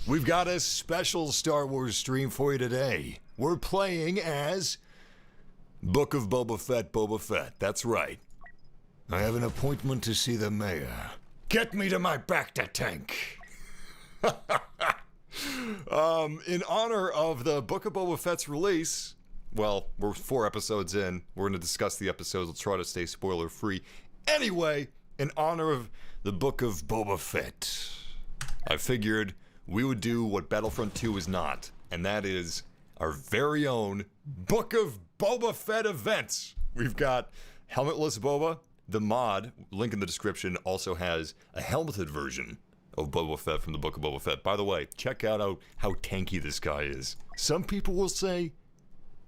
We've got a special Star Wars stream for you today. We're playing as Book of Boba Fett. That's right. I have an appointment to see the mayor. Get me to my Bacta tank. In honor of the Book of Boba Fett's release, well, we're 4 episodes in. We're going to discuss the episodes. We'll try to stay spoiler free. Anyway, in honor of the Book of Boba Fett, I figured we would do what Battlefront 2 is not, and that is our very own Book of Boba Fett events. We've got Helmetless Boba. The mod, link in the description, also has a helmeted version of Boba Fett from the Book of Boba Fett. By the way, check out how tanky this guy is. Some people will say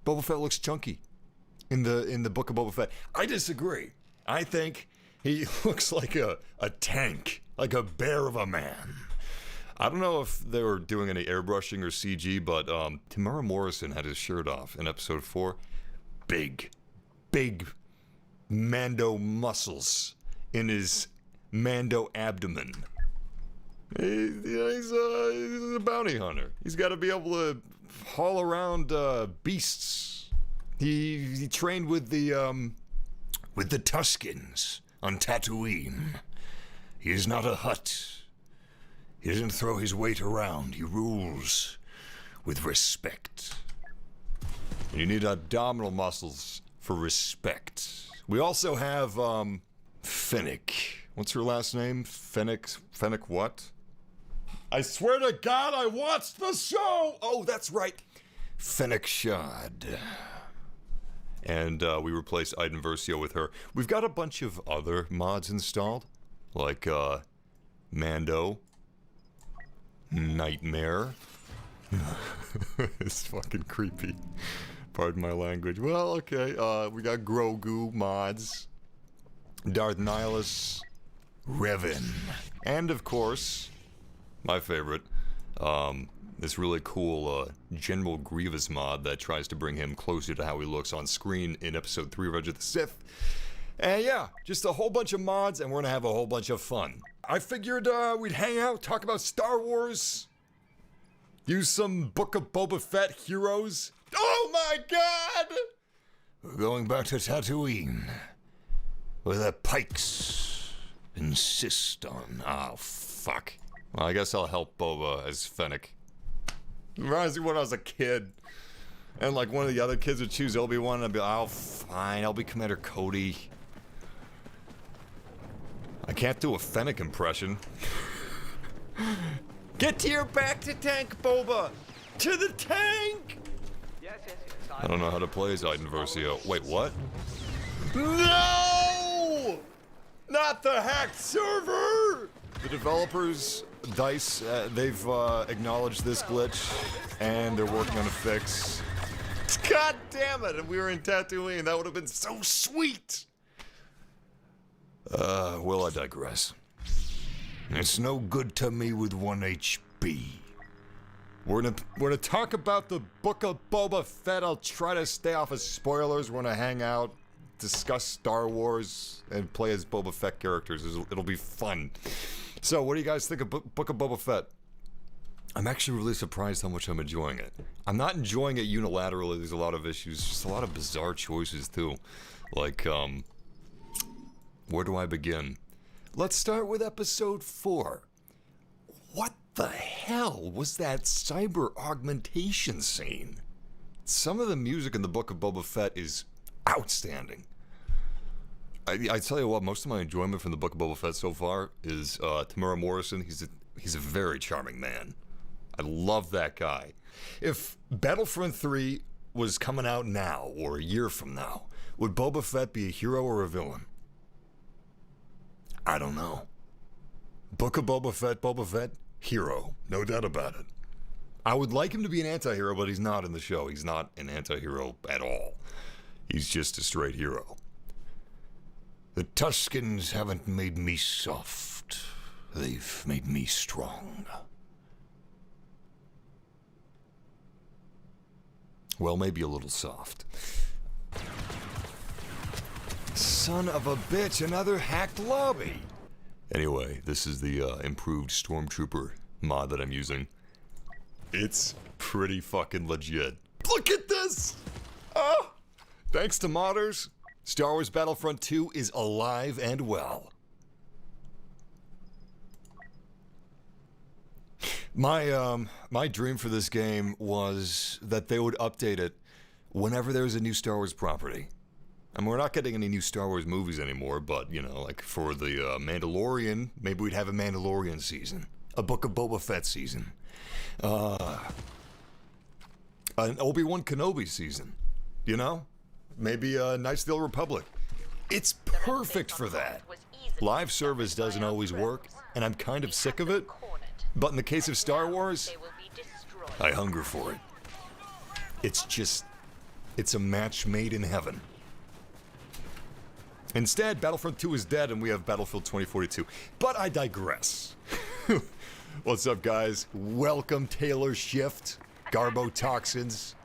Boba Fett looks chunky in the Book of Boba Fett. I disagree. I think he looks like a tank, like a bear of a man. I don't know if they were doing any airbrushing or CG, but Tamara Morrison had his shirt off in episode 4. Big Mando muscles in his Mando abdomen. He's a bounty hunter. He's got to be able to haul around beasts. He trained with the Tuskens on Tatooine. He is not a Hutt. He doesn't throw his weight around. He rules with respect. And you need abdominal muscles for respect. We also have Fennec. What's her last name? Fennec what? I swear to God, I watched the show! Oh, that's right. Fennec Shad. And we replaced Iden Versio with her. We've got a bunch of other mods installed, like Mando, Nightmare. It's fucking creepy. Pardon my language. Well, okay. We got Grogu mods, Darth Nihilus, Revan, and of course, my favorite, this really cool General Grievous mod that tries to bring him closer to how he looks on screen in Episode 3 of Revenge of the Sith. And yeah, just a whole bunch of mods, and we're gonna have a whole bunch of fun. I figured we'd hang out, talk about Star Wars, use some Book of Boba Fett heroes. Oh my God! We're going back to Tatooine, where the Pikes insist on. Oh, fuck. Well, I guess I'll help Boba as Fennec. Reminds me when I was a kid, and like one of the other kids would choose Obi-Wan, and I'd be like, oh, fine, I'll be Commander Cody. I can't do a Fennec impression. Get to your Bacta tank, Boba! To the tank! Yes. I don't know how to play as Iden Versio. Wait, what? No! Not the hacked server! The developers, DICE, they've acknowledged this glitch, and they're working on a fix. God damn it! If we were in Tatooine, that would have been so sweet! Well, I digress. It's no good to me with 1 HP. We're gonna talk about the Book of Boba Fett. I'll try to stay off of spoilers. We're gonna hang out, discuss Star Wars, and play as Boba Fett characters. It'll be fun. So, what do you guys think of Book of Boba Fett? I'm actually really surprised how much I'm enjoying it. I'm not enjoying it unilaterally. There's a lot of issues, just a lot of bizarre choices too. Like, where do I begin? Let's start with episode 4. What the hell was that cyber augmentation scene? Some of the music in the Book of Boba Fett is outstanding. I tell you what, most of my enjoyment from the Book of Boba Fett so far is Tamara Morrison. He's a very charming man. I love that guy. If Battlefront 3 was coming out now, or a year from now, would Boba Fett be a hero or a villain? I don't know. Book of Boba Fett, hero. No doubt about it. I would like him to be an anti-hero, but he's not in the show. He's not an anti-hero at all. He's just a straight hero. The Tuskens haven't made me soft. They've made me strong. Well, maybe a little soft. Son of a bitch, another hacked lobby! Anyway, this is the improved Stormtrooper mod that I'm using. It's pretty fucking legit. Look at this! Oh! Thanks to modders, Star Wars Battlefront 2 is alive and well. My dream for this game was that they would update it whenever there's a new Star Wars property. I mean, we're not getting any new Star Wars movies anymore, but, you know, like for the Mandalorian, maybe we'd have a Mandalorian season. A Book of Boba Fett season. An Obi-Wan Kenobi season. You know? Maybe Knights of the Old Republic. It's perfect for that. Live service doesn't always work, and I'm kind of sick of it. But in the case of Star Wars, I hunger for it. It's a match made in heaven. Instead, Battlefront 2 is dead and we have Battlefield 2042. But I digress. What's up, guys? Welcome, Taylor Shift, Garbo Toxins,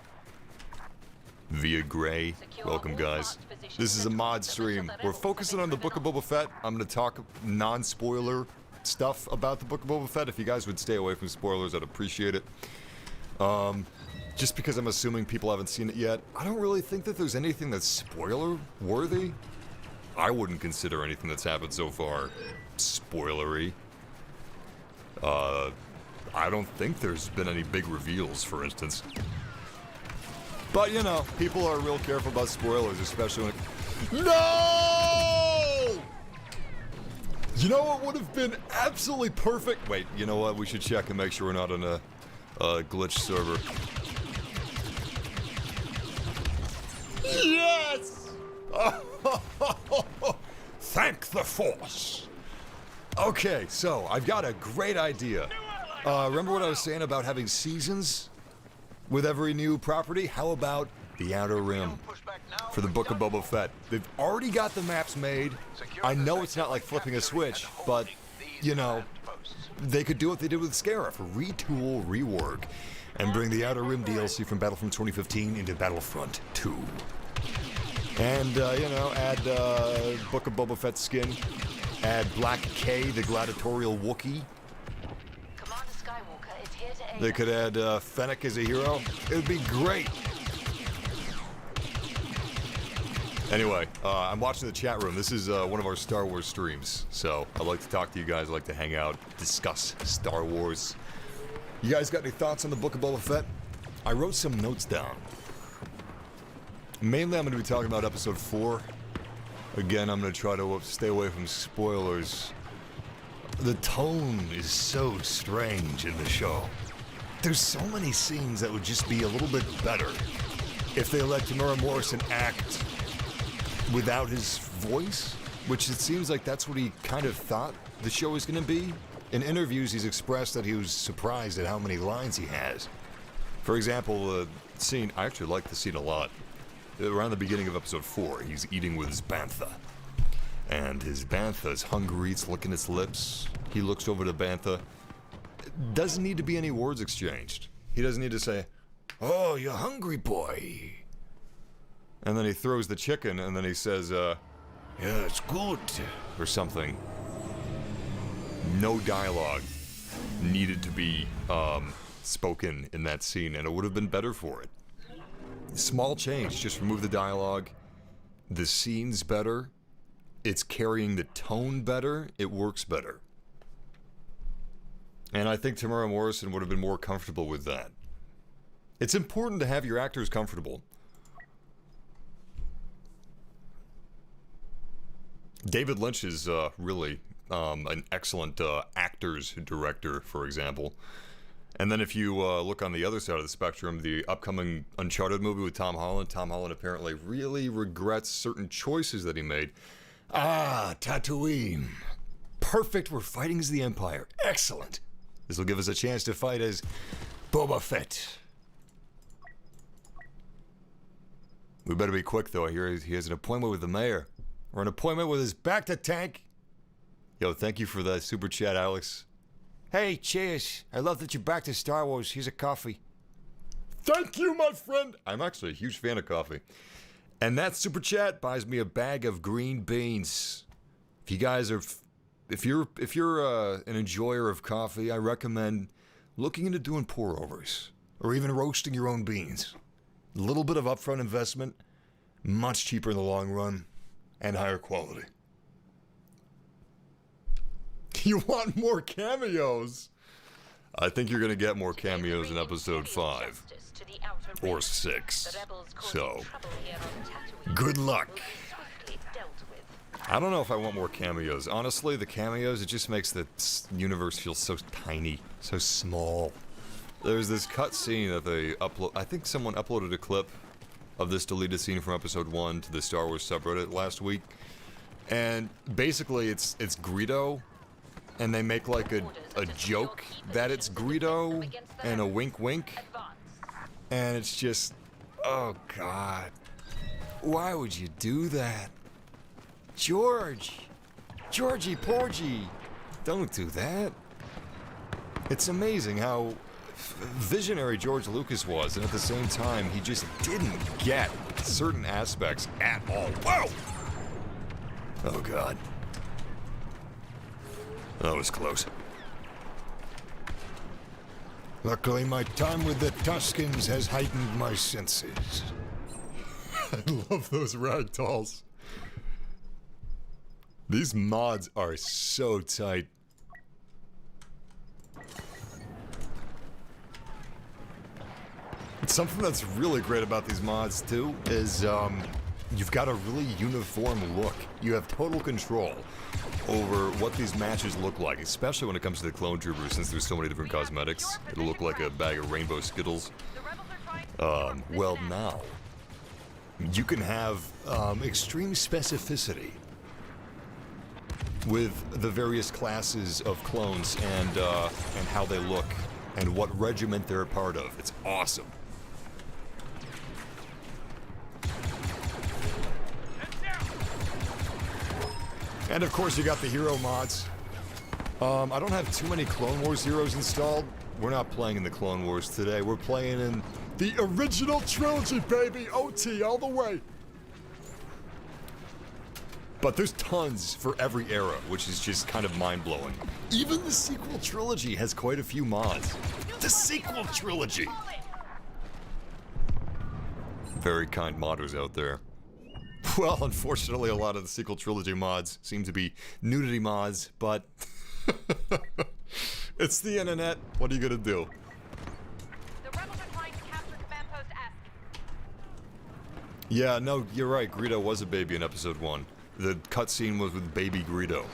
Via Gray. Welcome, guys. This is a mod stream. We're focusing on the Book of Boba Fett. I'm going to talk non-spoiler stuff about the Book of Boba Fett. If you guys would stay away from spoilers, I'd appreciate it. Just because I'm assuming people haven't seen it yet, I don't really think that there's anything that's spoiler-worthy. I wouldn't consider anything that's happened so far spoilery. I don't think there's been any big reveals, for instance. But, you know, people are real careful about spoilers, especially when it... No! You know what would have been absolutely perfect? Wait, you know what? We should check and make sure we're not on a glitch server. Yes! Thank the Force. Okay, so I've got a great idea. Remember what I was saying about having seasons with every new property? How about the Outer Rim for the Book of Boba Fett? They've already got the maps made. I know it's not like flipping a switch, but, you know, they could do what they did with Scarif, retool, rework, and bring the Outer Rim DLC from Battlefront 2015 into Battlefront 2. And, you know, add Book of Boba Fett skin, add Black K, the gladiatorial Wookiee. They could add Fennec as a hero. It would be great. Anyway, I'm watching the chat room. This is one of our Star Wars streams. So I like to talk to you guys. I like to hang out, discuss Star Wars. You guys got any thoughts on the Book of Boba Fett? I wrote some notes down. Mainly I'm going to be talking about episode 4. Again, I'm going to try to stay away from spoilers. The tone is so strange in the show. There's so many scenes that would just be a little bit better if they let Tamura Morrison act without his voice, which it seems like that's what he kind of thought the show was going to be. In interviews, he's expressed that he was surprised at how many lines he has. For example, the scene, I actually like the scene a lot. Around the beginning of episode 4, he's eating with his bantha. And his bantha is hungry, it's licking its lips. He looks over to bantha. Doesn't need to be any words exchanged. He doesn't need to say, "Oh, you're hungry, boy." And then he throws the chicken, and then he says, "Yeah, it's good," or something. No dialogue needed to be spoken in that scene, and it would have been better for it. Small change, just remove the dialogue. The scene's better. It's carrying the tone better. It works better. And I think Tamura Morrison would have been more comfortable with that. It's important to have your actors comfortable. David Lynch is really an excellent actors director, for example. And then if you look on the other side of the spectrum, the upcoming Uncharted movie with Tom Holland apparently really regrets certain choices that he made. Ah, Tatooine. Perfect, we're fighting as the Empire. Excellent. This will give us a chance to fight as Boba Fett. We better be quick, though. I hear he has an appointment with the mayor. Or an appointment with his back-to-tank. Yo, thank you for the super chat, Alex. Hey, cheers. I love that you're back to Star Wars. Here's a coffee. Thank you, my friend. I'm actually a huge fan of coffee. And that super chat buys me a bag of green beans. If you guys are... If you're an enjoyer of coffee, I recommend looking into doing pour-overs, or even roasting your own beans. A little bit of upfront investment, much cheaper in the long run, and higher quality. You want more cameos? I think you're gonna get more cameos in episode 5. Or 6. So, good luck. I don't know if I want more cameos. Honestly, the cameos, it just makes the universe feel so tiny, so small. There's this cut scene that they upload. I think someone uploaded a clip of this deleted scene from episode 1 to the Star Wars subreddit last week. And basically, it's Greedo, and they make like a joke that it's Greedo, and a wink wink. And it's just, oh God. Why would you do that? Georgie Porgy, don't do that. It's amazing how visionary George Lucas was, and at the same time, he just didn't get certain aspects at all. Whoa! Oh God. That was close. Luckily, my time with the Tuskens has heightened my senses. I love those ragdolls. These mods are so tight. Something that's really great about these mods, too, is you've got a really uniform look. You have total control over what these matches look like, especially when it comes to the clone troopers, since there's so many different cosmetics. It'll look like a bag of rainbow Skittles. Well, now, you can have extreme specificity with the various classes of clones and how they look and what regiment they're a part of. It's awesome. And of course you got the hero mods. I don't have too many Clone Wars heroes installed. We're not playing in the Clone Wars today. We're playing in the original trilogy, baby! OT all the way! But there's tons for every era, which is just kind of mind-blowing. Even the sequel trilogy has quite a few mods. The sequel trilogy! Very kind modders out there. Well, unfortunately, a lot of the sequel trilogy mods seem to be nudity mods, but it's the internet. What are you gonna do? The rebels are trying to capture command post S. Yeah, no, you're right. Greedo was a baby in episode 1. The cutscene was with baby Greedo.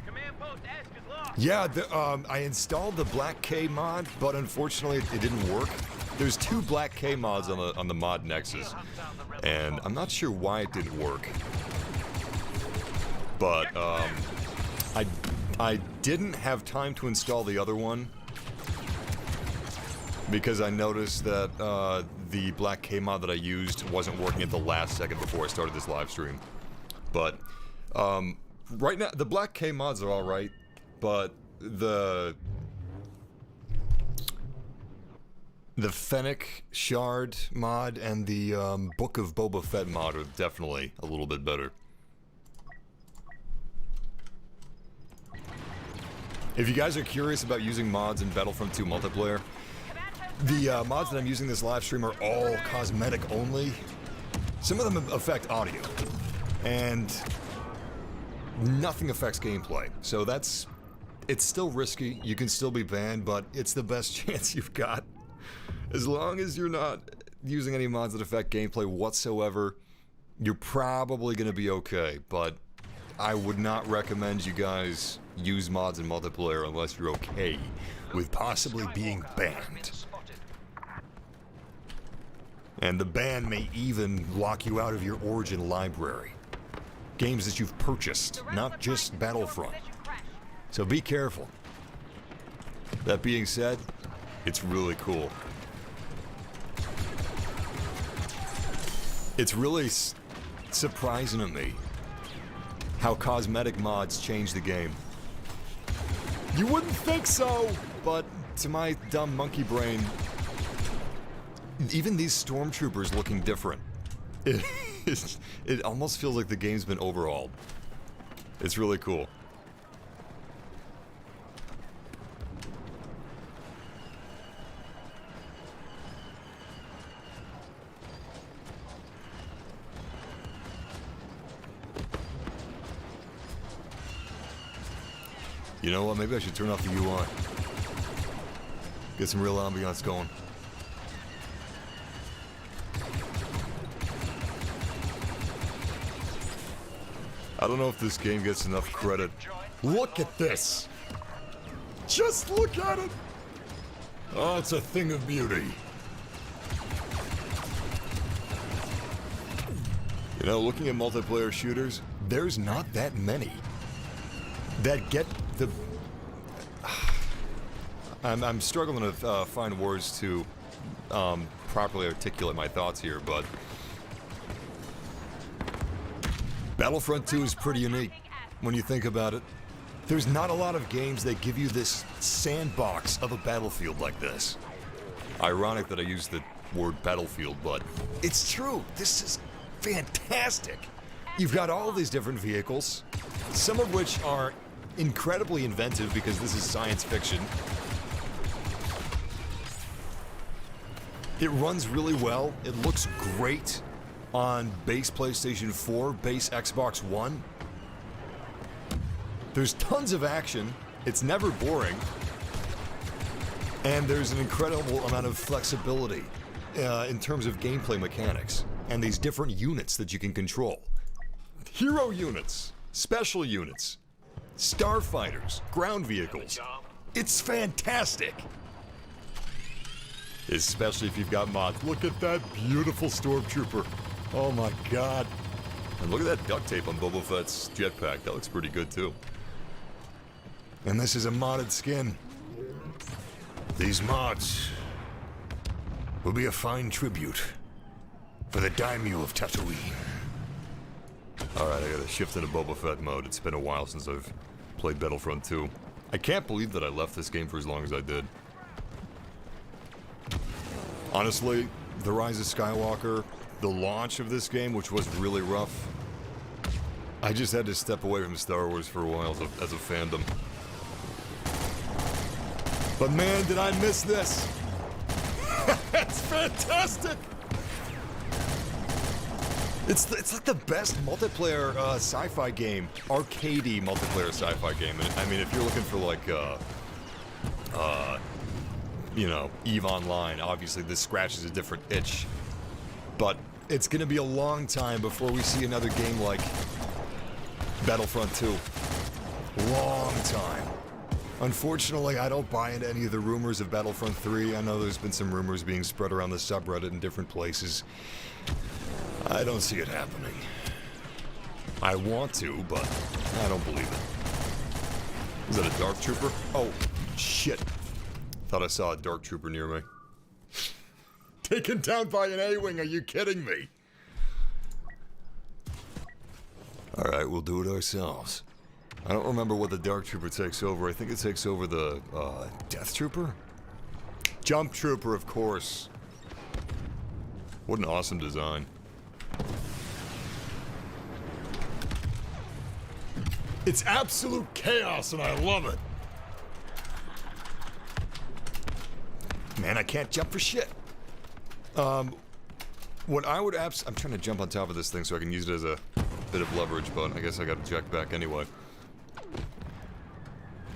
Command post S is lost. Yeah, I installed the Black K mod, but unfortunately it didn't work. There's 2 Black K mods on the mod Nexus, and I'm not sure why it didn't work. But I didn't have time to install the other one because I noticed that the Black K mod that I used wasn't working at the last second before I started this live stream. But right now the Black K mods are all right, but the Fennec Shard mod and the Book of Boba Fett mod are definitely a little bit better. If you guys are curious about using mods in Battlefront 2 multiplayer, the mods that I'm using this live stream are all cosmetic only. Some of them affect audio, and nothing affects gameplay. So it's still risky. You can still be banned, but it's the best chance you've got. As long as you're not using any mods that affect gameplay whatsoever, you're probably going to be okay. But I would not recommend you guys use mods in multiplayer unless you're okay with possibly being banned. And the ban may even lock you out of your Origin library. Games that you've purchased, not just Battlefront. So be careful. That being said, it's really cool. It's really surprising to me how cosmetic mods change the game. You wouldn't think so, but to my dumb monkey brain, even these stormtroopers looking different. It almost feels like the game's been overhauled. It's really cool. You know what? Maybe I should turn off the UI. Get some real ambiance going. I don't know if this game gets enough credit. Look at this! Just look at it! Oh, it's a thing of beauty. You know, looking at multiplayer shooters, there's not that many that get the... I'm struggling to find words to properly articulate my thoughts here, but... Battlefront 2 is pretty unique when you think about it. There's not a lot of games that give you this sandbox of a battlefield like this. Ironic that I used the word battlefield, but it's true. This is fantastic. You've got all these different vehicles, some of which are incredibly inventive because this is science fiction. It runs really well. It looks great on base PlayStation 4, base Xbox One. There's tons of action. It's never boring. And there's an incredible amount of flexibility in terms of gameplay mechanics and these different units that you can control. Hero units, special units, starfighters, ground vehicles. It's fantastic. Especially if you've got mods. Look at that beautiful stormtrooper. Oh my god. And look at that duct tape on Boba Fett's jetpack. That looks pretty good too. And this is a modded skin. These mods will be a fine tribute for the daimyo of Tatooine. Alright, I gotta shift into Boba Fett mode. It's been a while since I've played Battlefront 2. I can't believe that I left this game for as long as I did. Honestly, The Rise of Skywalker, the launch of this game, which was really rough, I just had to step away from Star Wars for a while as a fandom. But man, did I miss this! It's fantastic! It's like the best multiplayer sci-fi game, arcadey multiplayer sci-fi game. And, I mean, if you're looking for like, you know, EVE Online, obviously this scratches a different itch. But it's gonna be a long time before we see another game like Battlefront 2. Long time. Unfortunately, I don't buy into any of the rumors of Battlefront 3. I know there's been some rumors being spread around the subreddit in different places. I don't see it happening. I want to, but I don't believe it. Is that a Dark Trooper? Oh, shit. Thought I saw a Dark Trooper near me. Taken down by an A-Wing, are you kidding me? Alright, we'll do it ourselves. I don't remember what the Dark Trooper takes over. I think it takes over the, Death Trooper? Jump Trooper, of course. What an awesome design. It's absolute chaos and I love it. Man, I can't jump for shit. What I would I'm trying to jump on top of this thing so I can use it as a bit of leverage, but I guess I gotta check back anyway.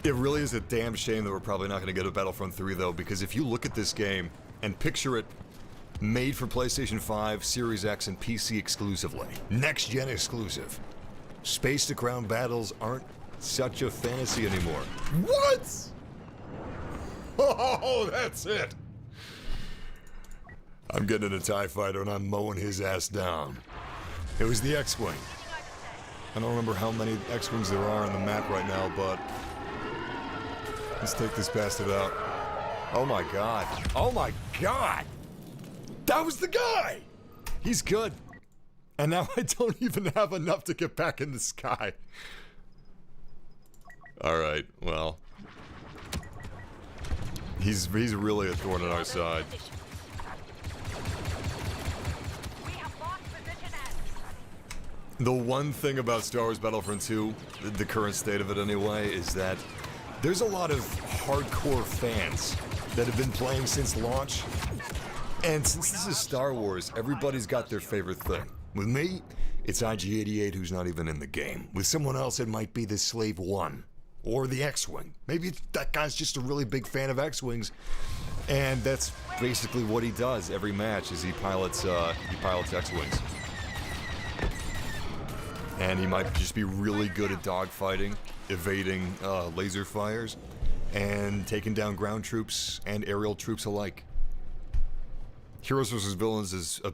It really is a damn shame that we're probably not gonna get a Battlefront 3 though, because if you look at this game and picture it made for PlayStation 5, Series X, and PC exclusively. Next-gen exclusive. Space-to-ground battles aren't such a fantasy anymore. What?! Oh, that's it! I'm getting in a TIE fighter and I'm mowing his ass down. It was the X-Wing. I don't remember how many X-Wings there are on the map right now, but... let's take this bastard out. Oh my god. Oh my god! That was the guy! He's good. And now I don't even have enough to get back in the sky. Alright, well. He's really a thorn in our side. The one thing about Star Wars Battlefront 2, the current state of it anyway, is that there's a lot of hardcore fans that have been playing since launch. And since this is Star Wars, everybody's got their favorite thing. With me, it's IG-88 who's not even in the game. With someone else, it might be the Slave 1. or the X-Wing. Maybe that guy's just a really big fan of X-Wings, and that's basically what he does every match is he pilots X-Wings. And he might just be really good at dogfighting, evading laser fires, and taking down ground troops and aerial troops alike. Heroes vs. Villains is a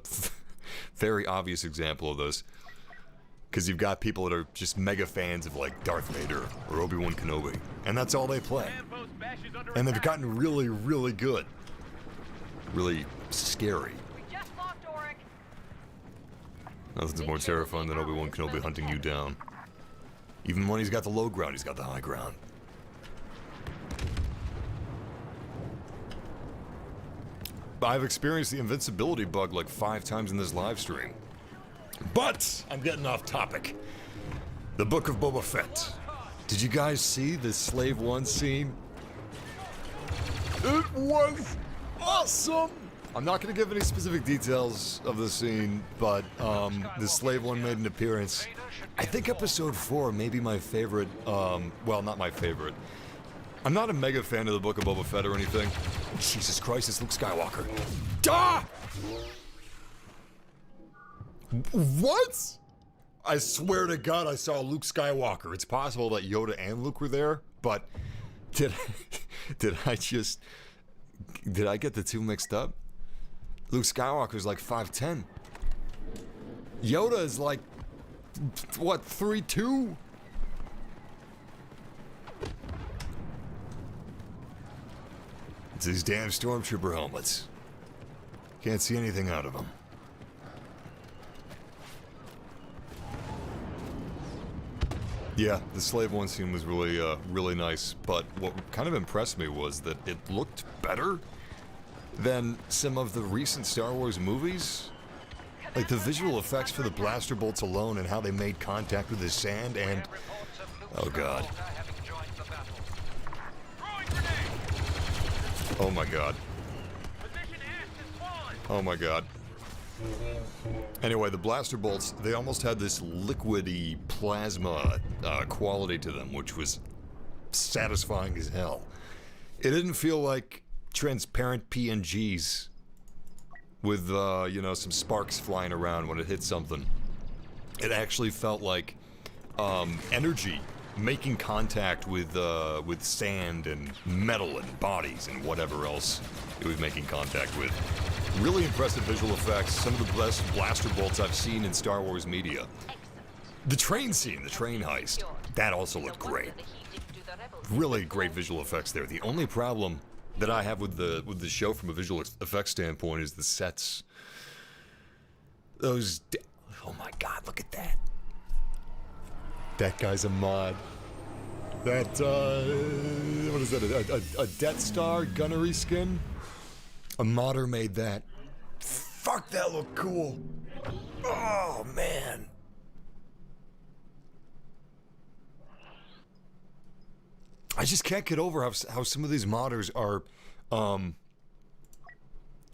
very obvious example of this. Because you've got people that are just mega fans of like Darth Vader or Obi-Wan Kenobi. And that's all they play. And they've gotten really, really good. Really scary. We just lost Auric. Nothing's more terrifying than Obi-Wan Kenobi hunting you down. Even when he's got the low ground, he's got the high ground. I've experienced the invincibility bug like 5 times in this live stream. But I'm getting off topic. The Book of Boba Fett. Did you guys see the Slave 1 scene? It was awesome! I'm not going to give any specific details of the scene, but the Slave 1 made an appearance. I think episode 4 may be my favorite, well, not my favorite. I'm not a mega fan of the Book of Boba Fett or anything. Jesus Christ, it's Luke Skywalker. Ah! What? I swear to God I saw Luke Skywalker. It's possible that Yoda and Luke were there, but did I get the two mixed up? Luke Skywalker's like 5'10". Yoda is like, what, 3'2"? It's these damn stormtrooper helmets. Can't see anything out of them. Yeah, the Slave 1 scene was really, really nice, but what kind of impressed me was that it looked better than some of the recent Star Wars movies. Like the visual effects for the blaster bolts alone and how they made contact with the sand and... Oh God. Oh my God. Oh my God. Anyway, the blaster bolts, they almost had this liquidy plasma quality to them, which was satisfying as hell. It didn't feel like transparent PNGs with, you know, some sparks flying around when it hit something. It actually felt like energy making contact with sand and metal and bodies and whatever else it was making contact with. Really impressive visual effects, some of the best blaster bolts I've seen in Star Wars media. The train scene, the train heist, that also looked great. Really great visual effects there. The only problem that I have with the show from a visual effects standpoint is the sets. Those... Oh my God, look at that. That guy's a mod. That, what is that, a Death Star gunnery skin? A modder made that. Fuck, that looked cool. Oh, man. I just can't get over how some of these modders are,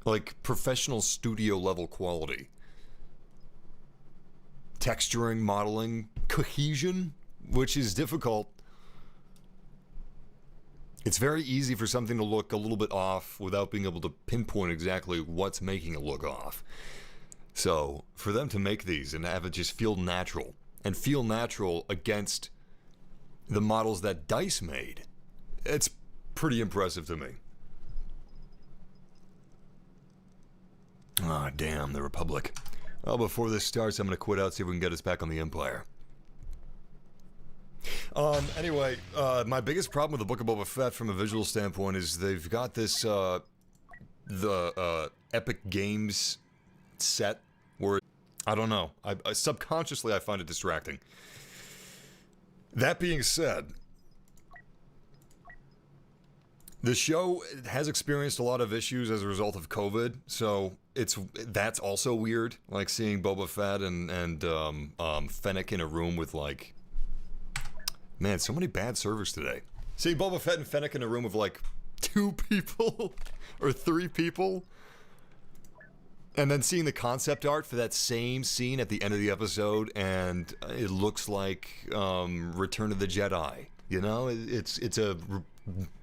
like, professional studio level quality. Texturing, modeling, cohesion, which is difficult. It's very easy for something to look a little bit off without being able to pinpoint exactly what's making it look off. So, for them to make these and have it just feel natural, and feel natural against the models that DICE made, it's pretty impressive to me. Ah, damn, the Republic. Well, before this starts, I'm gonna quit out, see if we can get us back on the Empire. Anyway, my biggest problem with the Book of Boba Fett from a visual standpoint is they've got this, Epic Games set where, I don't know, I subconsciously I find it distracting. That being said, the show has experienced a lot of issues as a result of COVID, so that's also weird, like seeing Boba Fett and Fennec in a room with, like, man, so many bad servers today. Seeing Boba Fett and Fennec in a room with, like, 2 people or 3 people, and then seeing the concept art for that same scene at the end of the episode, and it looks like Return of the Jedi. You know, it's a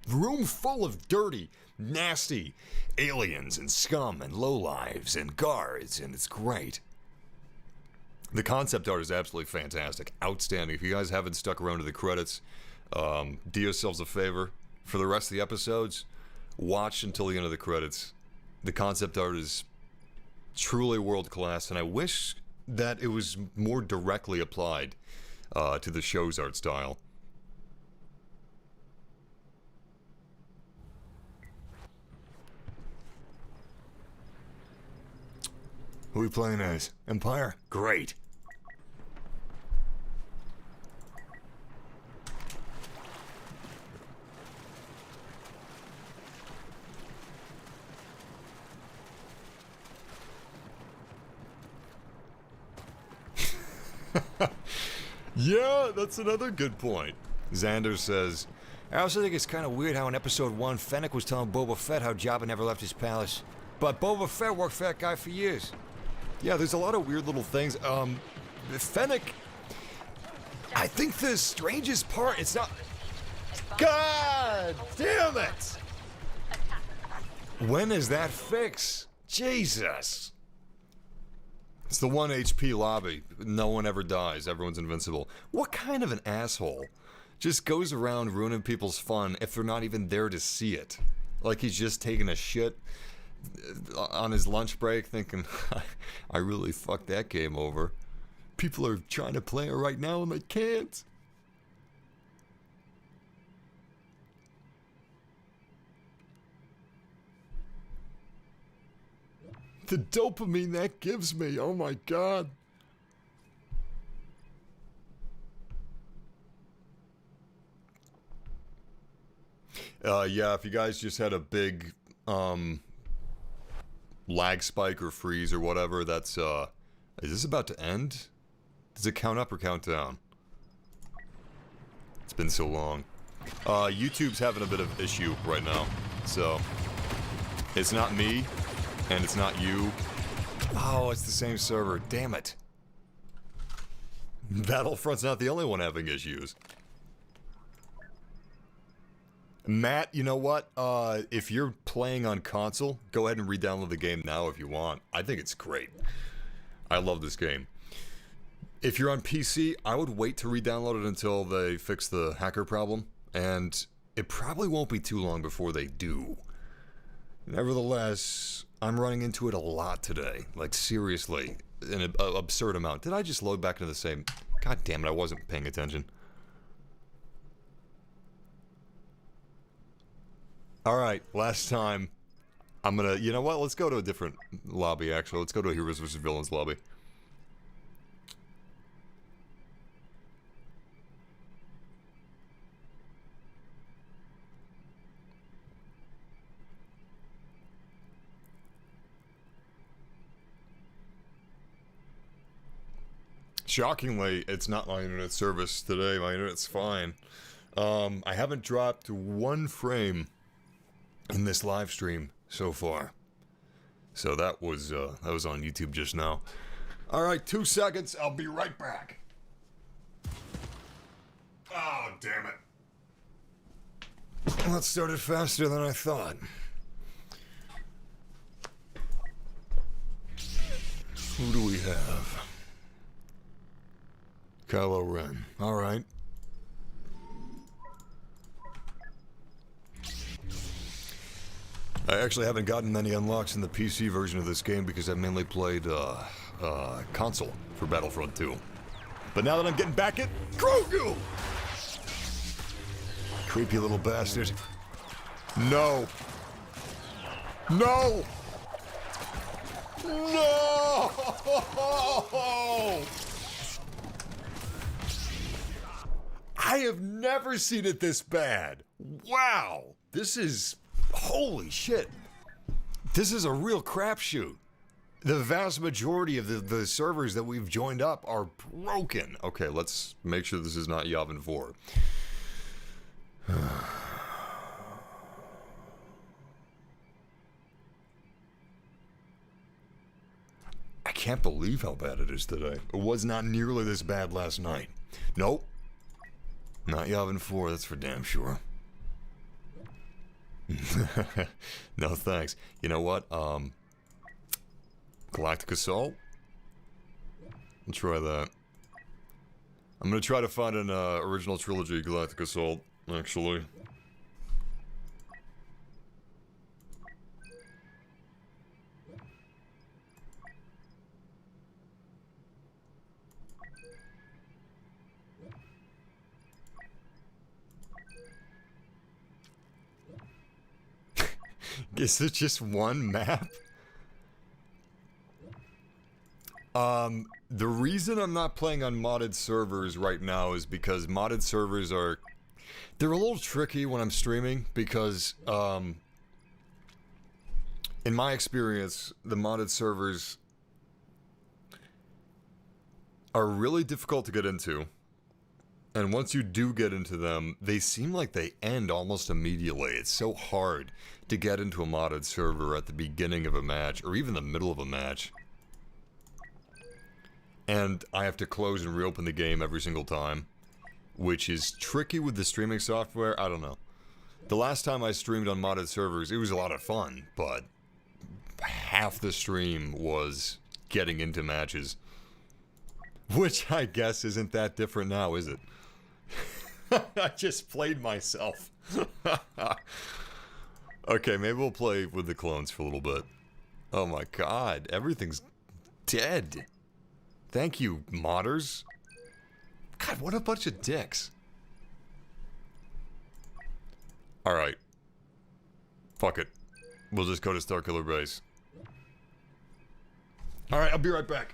room full of dirty, nasty aliens and scum and lowlives and guards, and it's great. The concept art is absolutely fantastic, outstanding. If you guys haven't stuck around to the credits, do yourselves a favor. For the rest of the episodes, watch until the end of the credits. The concept art is truly world class, and I wish that it was more directly applied to the show's art style. Who are we playing as? Empire? Great. Yeah, that's another good point. Xander says, I also think it's kind of weird how in episode 1, Fennec was telling Boba Fett how Jabba never left his palace. But Boba Fett worked for that guy for years. Yeah, there's a lot of weird little things. Fennec, I think the strangest part, it's not... God damn it! When is that fix? Jesus. It's the 1 HP lobby. No one ever dies. Everyone's invincible. What kind of an asshole just goes around ruining people's fun if they're not even there to see it? Like he's just taking a shit on his lunch break thinking, I really fucked that game over. People are trying to play it right now and they can't. The dopamine that gives me, oh my god. Yeah, if you guys just had a big, lag spike or freeze or whatever, that's, is this about to end? Does it count up or count down? It's been so long. YouTube's having a bit of issue right now, so it's not me. And it's not you. Oh, it's the same server. Damn it. Battlefront's not the only one having issues. Matt, you know what? If you're playing on console, go ahead and re-download the game now if you want. I think it's great. I love this game. If you're on PC, I would wait to re-download it until they fix the hacker problem. And it probably won't be too long before they do. Nevertheless, I'm running into it a lot today. Like, seriously, an absurd amount. Did I just load back into the same... God damn it, I wasn't paying attention. Alright, last time. I'm gonna... You know what? Let's go to a different lobby, actually. Let's go to a Heroes vs. Villains lobby. Shockingly, it's not my internet service today. My internet's fine. I haven't dropped one frame in this live stream so far. So that was on YouTube just now. All right, 2 seconds. I'll be right back. Oh, damn it. That started faster than I thought. Who do we have? Kylo Ren. Alright. I actually haven't gotten many unlocks in the PC version of this game because I mainly played, console for Battlefront 2. But now that I'm getting back at Grogu! Creepy little bastard. No! No! No! I have never seen it this bad. Wow. This is... Holy shit. This is a real crapshoot. The vast majority of the servers that we've joined up are broken. Okay, let's make sure this is not Yavin 4. I can't believe how bad it is today. It was not nearly this bad last night. Nope. Not Yavin 4, that's for damn sure. No thanks. You know what? Galactic Assault? I'll try that. I'm gonna try to find an original trilogy Galactic Assault, actually. Is it just one map? The reason I'm not playing on modded servers right now is because modded servers are... They're a little tricky when I'm streaming because, in my experience, the modded servers are really difficult to get into. And once you do get into them, they seem like they end almost immediately. It's so hard to get into a modded server at the beginning of a match, or even the middle of a match. And I have to close and reopen the game every single time, which is tricky with the streaming software. I don't know. The last time I streamed on modded servers, it was a lot of fun, but half the stream was getting into matches. Which I guess isn't that different now, is it? I just played myself. Okay, maybe we'll play with the clones for a little bit. Oh my god, everything's dead. Thank you, modders. God, what a bunch of dicks. Alright. Fuck it. We'll just go to Starkiller Base. Alright, I'll be right back.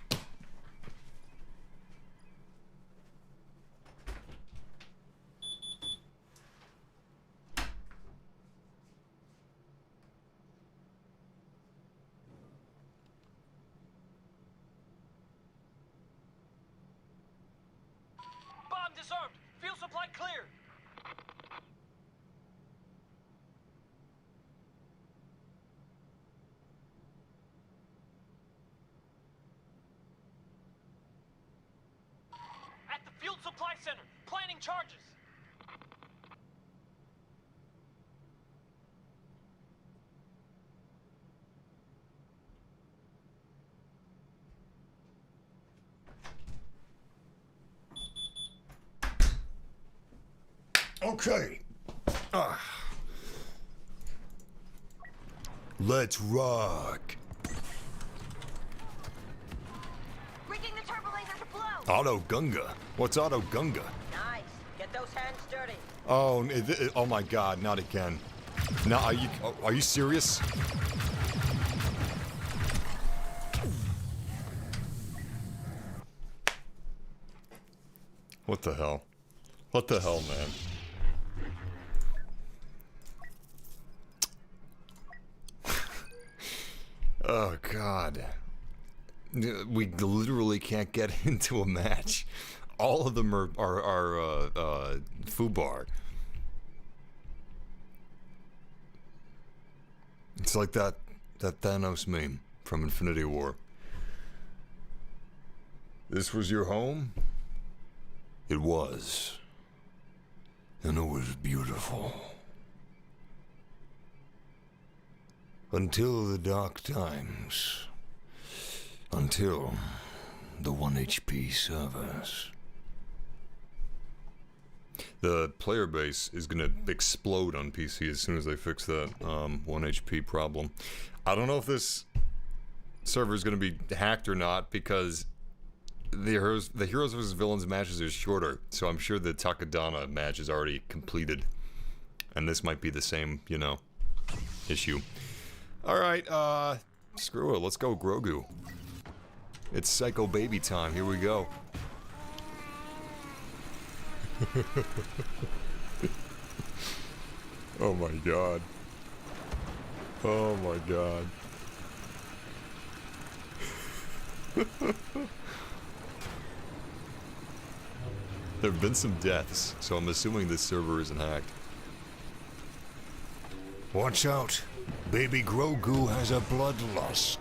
Disarmed. Fuel supply clear. At the fuel supply center, planning charges. Okay. Let's rock. Rigging the turbo laser to blow. Auto Gunga. What's Auto Gunga? Nice. Get those hands dirty. Oh, oh my god, not again. No, are you serious? What the hell? What the hell, man? Oh god. We literally can't get into a match. All of them are foobar. It's like that Thanos meme from Infinity War. This was your home? It was. And it was beautiful. Until the dark times. Until the 1 HP servers. The player base is gonna explode on PC as soon as they fix that 1 HP problem. I don't know if this server is gonna be hacked or not, because the Heroes vs. Villains matches are shorter, so I'm sure the Takadana match is already completed. And this might be the same, you know, issue. Alright, screw it, let's go Grogu. It's Psycho Baby time, here we go. Oh my god. Oh my god. There have been some deaths, so I'm assuming this server isn't hacked. Watch out! Baby Grogu has a bloodlust.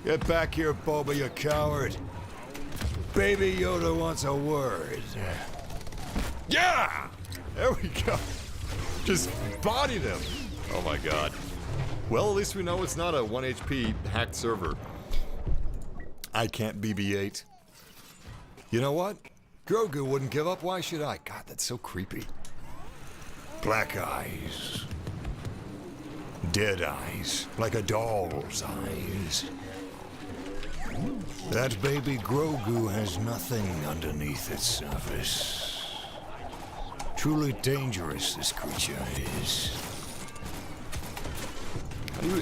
Get back here, Boba, you coward! Baby Yoda wants a word. Yeah! There we go. Just bodied him. Oh my god. Well, at least we know it's not a 1 HP hacked server. I can't BB-8. You know what? Grogu wouldn't give up. Why should I? God, that's so creepy. Black eyes. Dead eyes. Like a doll's eyes. That baby Grogu has nothing underneath its surface. Truly dangerous, this creature is.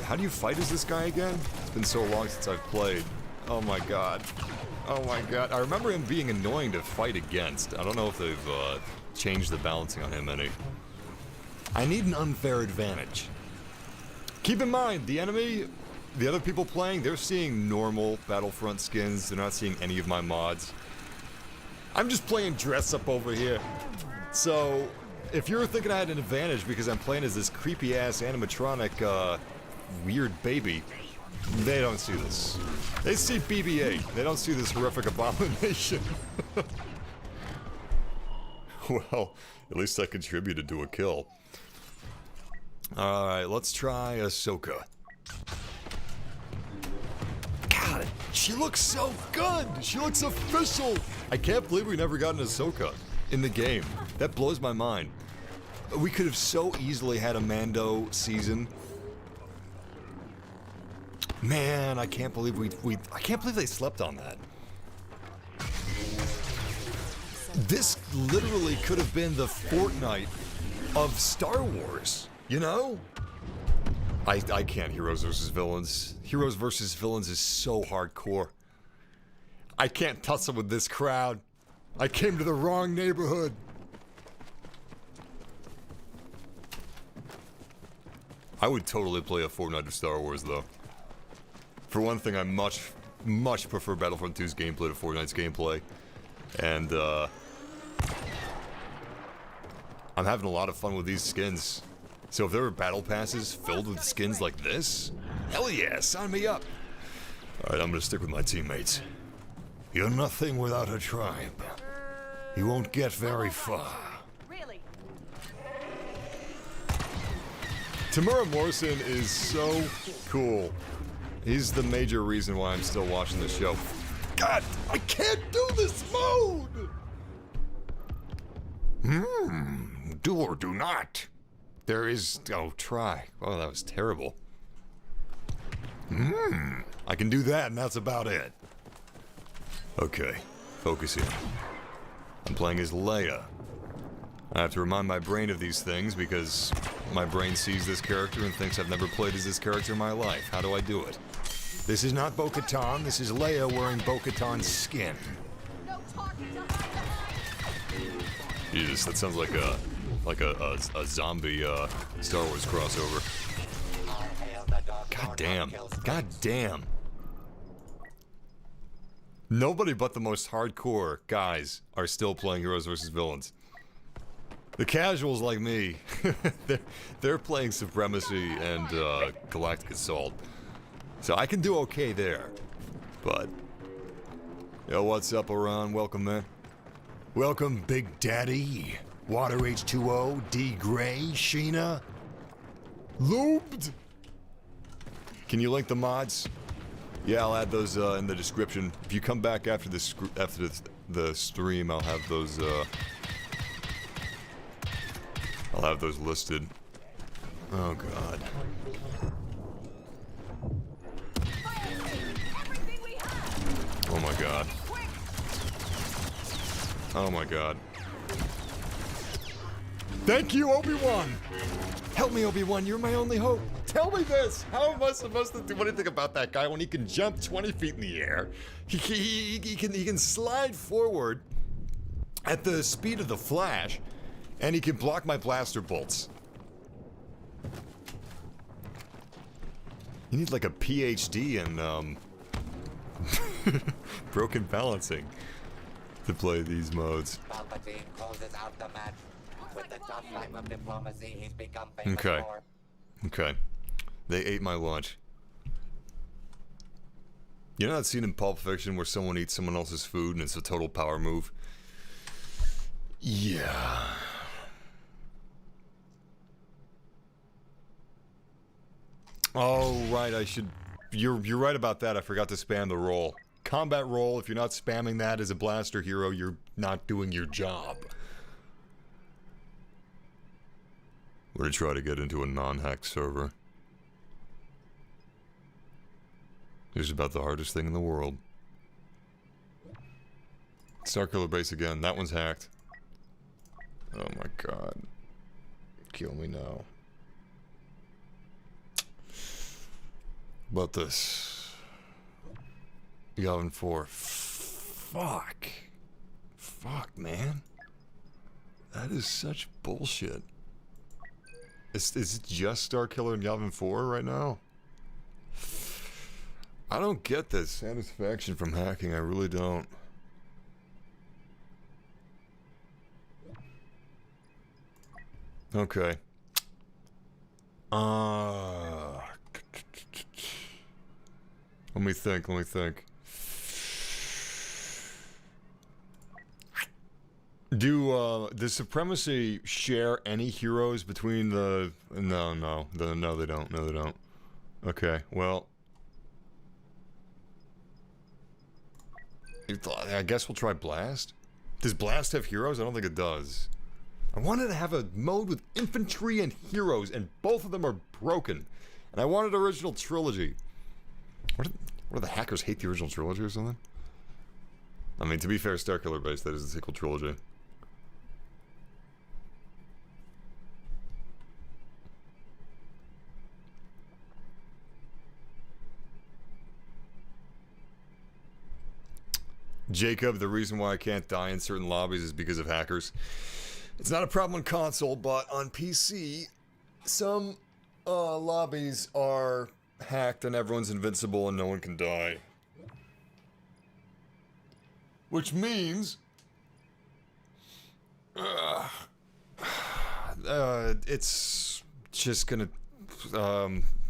How do you fight as this guy again? It's been so long since I've played. Oh my god. Oh my god. I remember him being annoying to fight against. I don't know if they've changed the balancing on him any. I need an unfair advantage. Keep in mind, the enemy, the other people playing, they're seeing normal Battlefront skins. They're not seeing any of my mods. I'm just playing dress up over here. So, if you're thinking I had an advantage because I'm playing as this creepy-ass animatronic, weird baby, they don't see this. They see BB-8. They don't see this horrific abomination. Well, at least I contributed to a kill. Alright, let's try Ahsoka. God, she looks so good! She looks official! I can't believe we never got an Ahsoka in the game. That blows my mind. We could have so easily had a Mando season. Man, I can't believe I can't believe they slept on that. This literally could have been the Fortnite of Star Wars, you know? I can't Heroes versus Villains. Heroes versus Villains is so hardcore. I can't tussle with this crowd. I came to the wrong neighborhood. I would totally play a Fortnite of Star Wars, though. For one thing, I much prefer Battlefront 2's gameplay to Fortnite's gameplay. And, I'm having a lot of fun with these skins. So if there were battle passes filled with skins like this, hell yeah, sign me up. Alright, I'm gonna stick with my teammates. You're nothing without a tribe. You won't get very far. Really? Tamura Morrison is so cool. He's the major reason why I'm still watching the show. God, I can't do this mode! Do or do not. There is... Oh, try. Oh, that was terrible. I can do that, and that's about it. Okay, focus in. I'm playing as Leia. I have to remind my brain of these things because my brain sees this character and thinks I've never played as this character in my life. How do I do it? This is not Bo-Katan, this is Leia wearing Bo-Katan's skin. No talking to hide. Jesus, that sounds like a zombie Star Wars crossover. God damn. God damn. Nobody but the most hardcore guys are still playing Heroes vs. Villains. The casuals like me, they're playing Supremacy and Galactic Assault. So I can do okay there. But, yo, what's up, Iran? Welcome, man. Welcome, Big Daddy. Water H2O, D Gray, Sheena. Lubed. Can you link the mods? Yeah, I'll add those in the description. If you come back after the stream, I'll have those listed. Oh god. Oh my god. Oh my god. Thank you, Obi-Wan! Help me, Obi-Wan, you're my only hope. Tell me this! How am I supposed to do anything about that guy when he can jump 20 feet in the air? He can slide forward at the speed of the Flash, and he can block my blaster bolts. You need like a PhD in, broken balancing to play these modes. Palpatine closes out the match. With the tough time of diplomacy he's become famous Okay. for. Okay. They ate my lunch. You know that scene in Pulp Fiction where someone eats someone else's food and it's a total power move? Yeah. Oh, right, I should... You're right about that. I forgot to spam the roll. Combat roll, if you're not spamming that as a blaster hero, you're not doing your job. We're gonna try to get into a non-hacked server. It's about the hardest thing in the world. Starkiller base again. That one's hacked. Oh my god. Kill me now. About this. Yavin 4. Fuck. Fuck, man. That is such bullshit. Is it just Starkiller and Yavin 4 right now? I don't get the satisfaction from hacking, I really don't. Okay. Let me think. Does Supremacy share any heroes between the... No, they don't. Okay, well... I guess we'll try Blast. Does Blast have heroes? I don't think it does. I wanted to have a mode with infantry and heroes, and both of them are broken. And I wanted original trilogy. What do the hackers hate the original trilogy or something? I mean, to be fair, Starkiller base, that is the sequel trilogy. Jacob, the reason why I can't die in certain lobbies is because of hackers. It's not a problem on console, but on PC, some lobbies are hacked and everyone's invincible and no one can die. Which means... it's just gonna...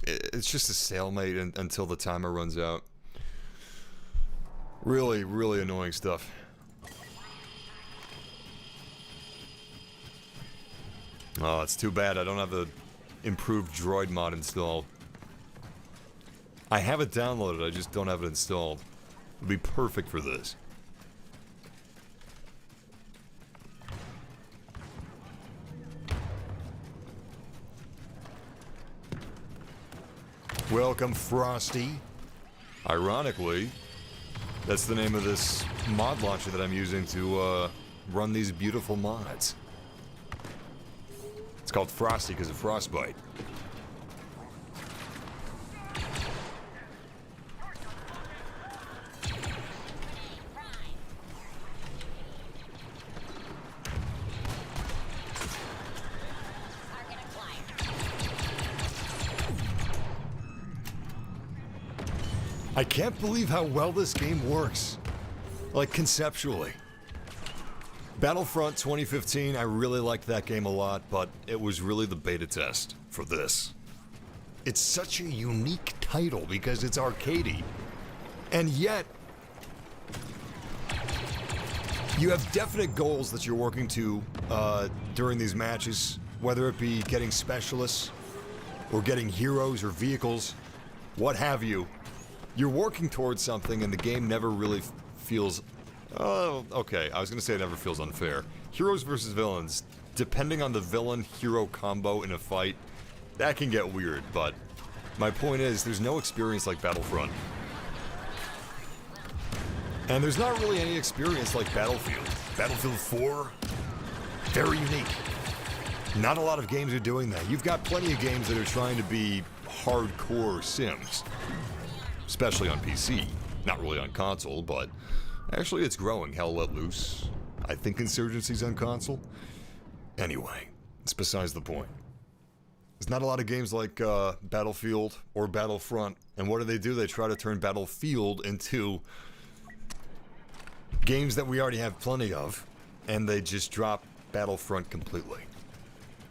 it's just a stalemate until the timer runs out. Really, really annoying stuff. Oh, it's too bad I don't have the improved droid mod installed. I have it downloaded, I just don't have it installed. It would be perfect for this. Welcome, Frosty. Ironically, that's the name of this mod launcher that I'm using to run these beautiful mods. It's called Frosty because of frostbite. I can't believe how well this game works. Like, conceptually. Battlefront 2015, I really liked that game a lot, but it was really the beta test for this. It's such a unique title because it's arcadey. And yet, you have definite goals that you're working to during these matches, whether it be getting specialists, or getting heroes or vehicles, what have you. You're working towards something and the game never really feels... Oh, okay, I was gonna say it never feels unfair. Heroes versus villains, depending on the villain-hero combo in a fight, that can get weird, but my point is, there's no experience like Battlefront. And there's not really any experience like Battlefield. Battlefield 4, very unique. Not a lot of games are doing that. You've got plenty of games that are trying to be hardcore sims. Especially on PC. Not really on console, but actually it's growing. Hell Let Loose. I think Insurgency's on console. Anyway, it's besides the point. There's not a lot of games like Battlefield or Battlefront. And what do? They try to turn Battlefield into games that we already have plenty of. And they just drop Battlefront completely.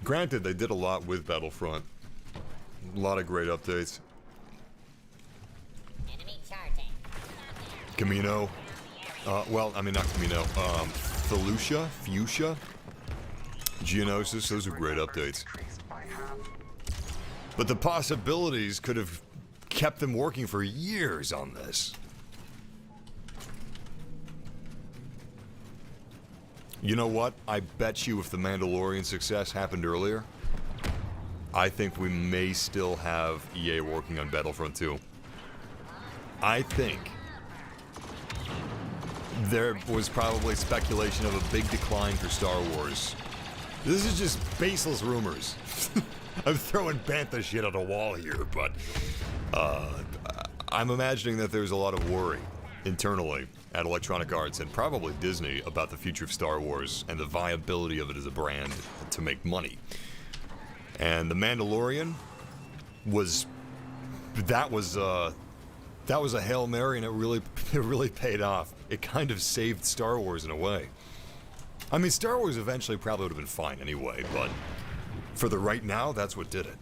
Granted, they did a lot with Battlefront. A lot of great updates. Enemy charging. Camino. Well, I mean, not Camino. Fuchsia. Geonosis, those are great updates. But the possibilities could have kept them working for years on this. You know what? I bet you if the Mandalorian success happened earlier, I think we may still have EA working on Battlefront 2. I think there was probably speculation of a big decline for Star Wars. This is just baseless rumors. I'm throwing bantha shit at a wall here, but I'm imagining that there's a lot of worry internally at Electronic Arts and probably Disney about the future of Star Wars and the viability of it as a brand to make money. And The Mandalorian was a Hail Mary, and it really paid off. It kind of saved Star Wars in a way. I mean, Star Wars eventually probably would have been fine anyway, but for the right now, that's what did it.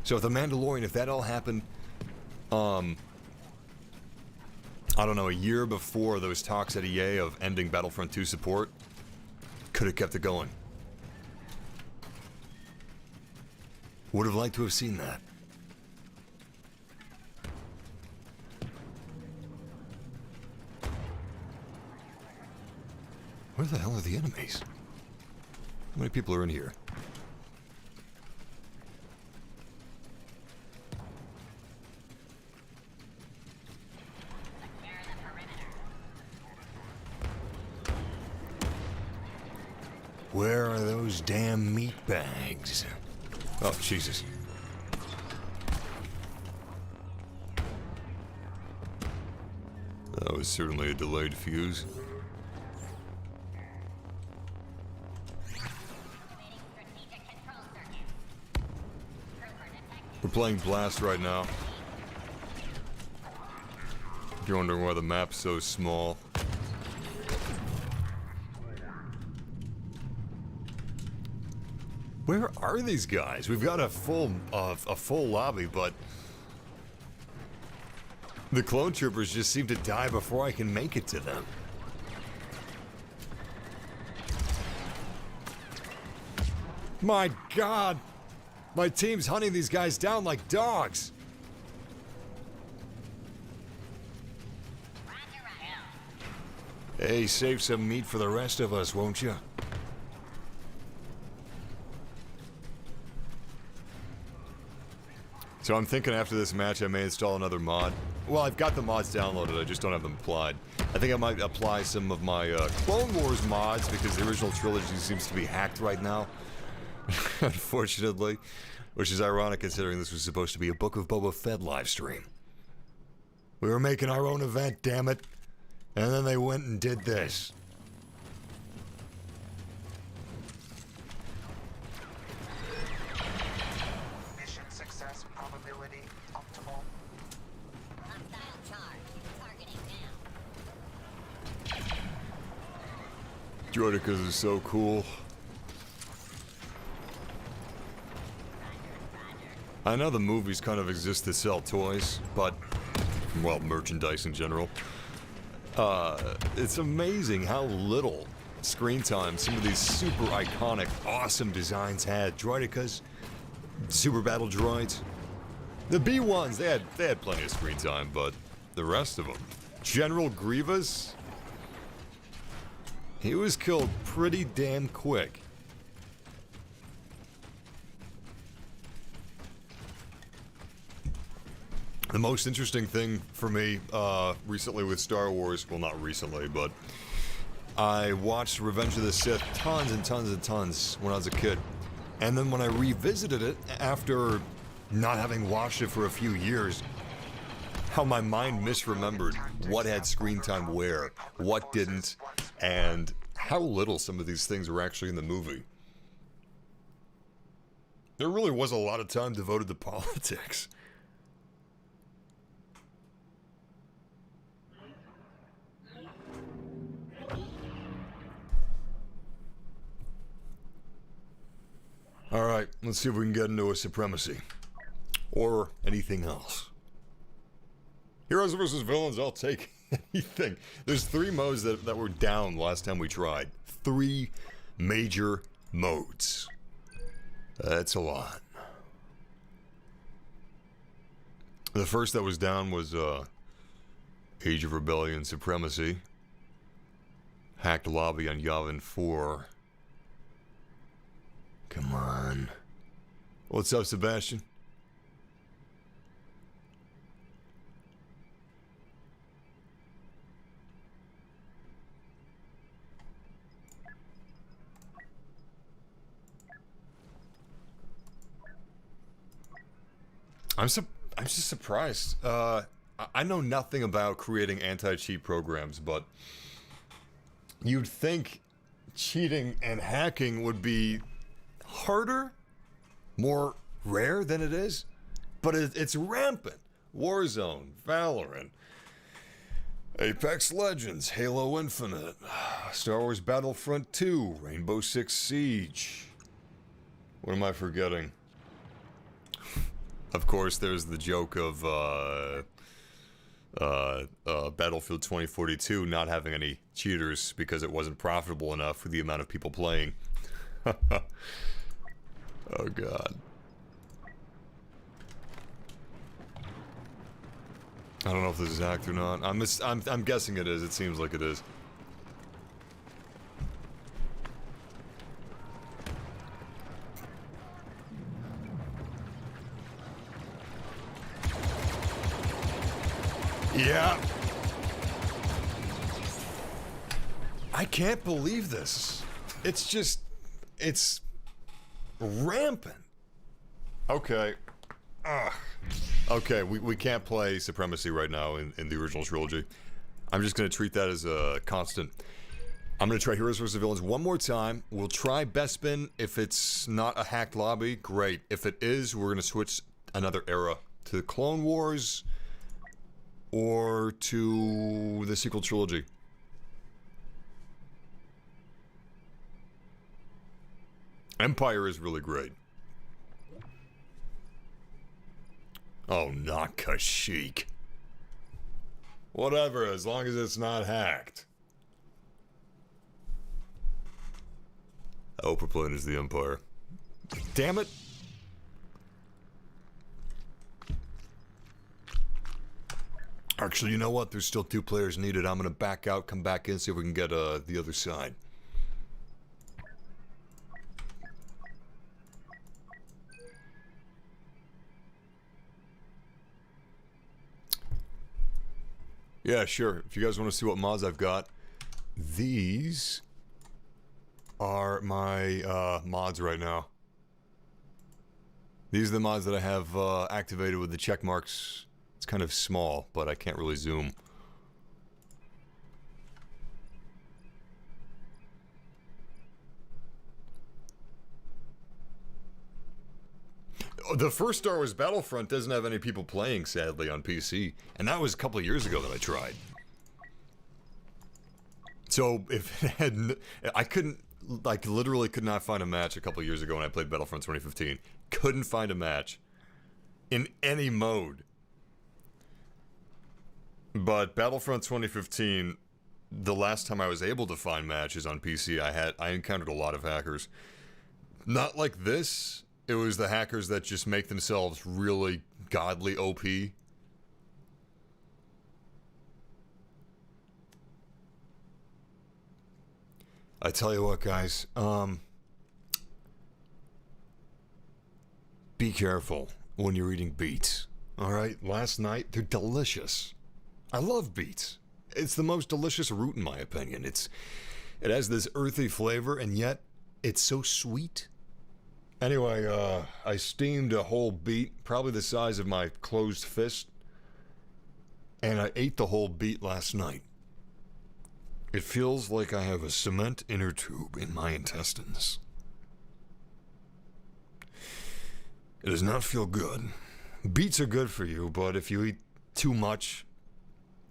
So if The Mandalorian, if that all happened, I don't know, a year before those talks at EA of ending Battlefront 2 support, could have kept it going. Would have liked to have seen that. Where the hell are the enemies? How many people are in here? Where are those damn meat bags? Oh, Jesus. That was certainly a delayed fuse. We're playing Blast right now. If you're wondering why the map's so small. Where are these guys? We've got a full lobby, but the clone troopers just seem to die before I can make it to them. My God! My team's hunting these guys down like dogs. Hey, save some meat for the rest of us, won't you? So I'm thinking after this match I may install another mod. Well, I've got the mods downloaded, I just don't have them applied. I think I might apply some of my Clone Wars mods because the original trilogy seems to be hacked right now. Unfortunately. Which is ironic considering this was supposed to be a Book of Boba Fett livestream. We were making our own event, damn it. And then they went and did this. Mission success probability optimal. Hostile charge. Targeting now. Droidicas is so cool. I know the movies kind of exist to sell toys, but, well, merchandise in general. It's amazing how little screen time some of these super iconic, awesome designs had. Droidicas, super battle droids. The B-1s, they had plenty of screen time, but the rest of them. General Grievous, he was killed pretty damn quick. The most interesting thing for me recently with Star Wars, well, not recently, but I watched Revenge of the Sith tons and tons and tons when I was a kid. And then when I revisited it after not having watched it for a few years, how my mind misremembered what had screen time where, what didn't, and how little some of these things were actually in the movie. There really was a lot of time devoted to politics. Alright, let's see if we can get into a supremacy. Or anything else. Heroes versus villains, I'll take anything. There's 3 modes that were down last time we tried. 3 major modes. That's a lot. The first that was down was Age of Rebellion Supremacy. Hacked lobby on Yavin 4. Come on. What's up, Sebastian? I'm just surprised. I know nothing about creating anti-cheat programs, but you'd think cheating and hacking would be harder, more rare than it is, but it's rampant. Warzone, Valorant, Apex Legends, Halo Infinite, Star Wars Battlefront 2, Rainbow Six Siege. What am I forgetting? Of course, there's the joke of Battlefield 2042 not having any cheaters because it wasn't profitable enough for the amount of people playing. Oh God. I don't know if this is hacked or not. I'm guessing it is. It seems like it is. Yeah. I can't believe this. It's rampant. Okay. Ugh. Okay, we can't play Supremacy right now in the original trilogy. I'm just going to treat that as a constant. I'm going to try Heroes vs. Villains one more time. We'll try Bespin. If it's not a hacked lobby, great. If it is, we're going to switch another era to Clone Wars or to the sequel trilogy. Empire is really great. Oh, not Kashyyyk. Whatever, as long as it's not hacked. I hope we're playing as the Empire. Damn it! Actually, you know what? There's still 2 players needed. I'm gonna back out, come back in, see if we can get the other side. Yeah, sure. If you guys want to see what mods I've got, these are my mods right now. These are the mods that I have activated with the check marks. It's kind of small, but I can't really zoom. The first Star Wars Battlefront doesn't have any people playing, sadly, on PC. And that was a couple of years ago that I tried. So, if it had... I couldn't... Like, literally could not find a match a couple of years ago when I played Battlefront 2015. Couldn't find a match. In any mode. But Battlefront 2015, the last time I was able to find matches on PC, I encountered a lot of hackers. Not like this. It was the hackers that just make themselves really godly OP. I tell you what, guys, be careful when you're eating beets. Alright, last night, they're delicious. I love beets. It's the most delicious root in my opinion. It has this earthy flavor, and yet it's so sweet. Anyway, I steamed a whole beet, probably the size of my closed fist, and I ate the whole beet last night. It feels like I have a cement inner tube in my intestines. It does not feel good. Beets are good for you, but if you eat too much,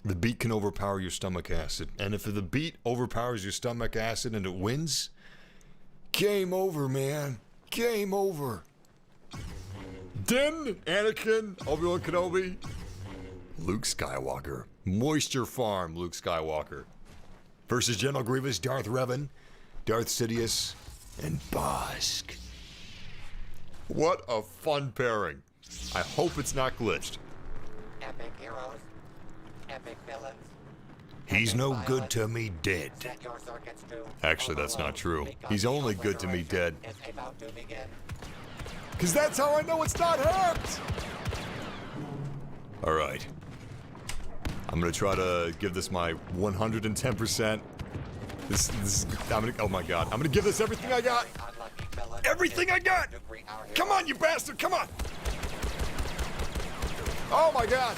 the beet can overpower your stomach acid. And if the beet overpowers your stomach acid and it wins, game over, man. Game over. Din, Anakin, Obi-Wan Kenobi, Luke Skywalker. Moisture Farm, Luke Skywalker. Versus General Grievous, Darth Revan, Darth Sidious, and Bosk. What a fun pairing. I hope it's not glitched. Epic heroes. Epic villains. He's no good to me dead. Set your circuits to Actually, that's not true. He's only good to me dead. is about to begin. Cause that's how I know it's not hacked! Alright. I'm gonna try to give this my 110%. Oh my god. I'm gonna give this everything I got! Unlucky villain Everything I got! to greet our Come on, you bastard, come on! Oh my god!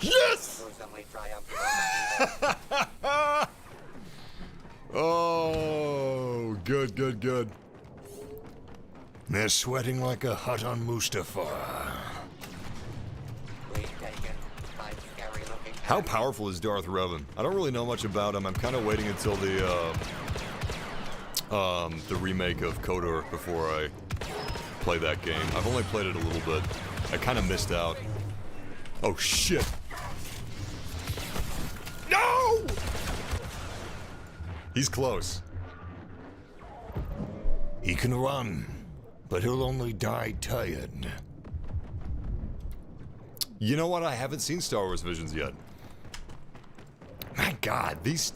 Yes! gruesomely triumphant. Oh, good, good, good. They're sweating like a hut on Mustafar. Retaken by scary-looking. How powerful is Darth Revan? I don't really know much about him. I'm kind of waiting until the remake of KOTOR before I play that game. I've only played it a little bit. I kind of missed out. Oh shit! No! He's close. He can run, but he'll only die tired. You know what? I haven't seen Star Wars Visions yet. My God, these,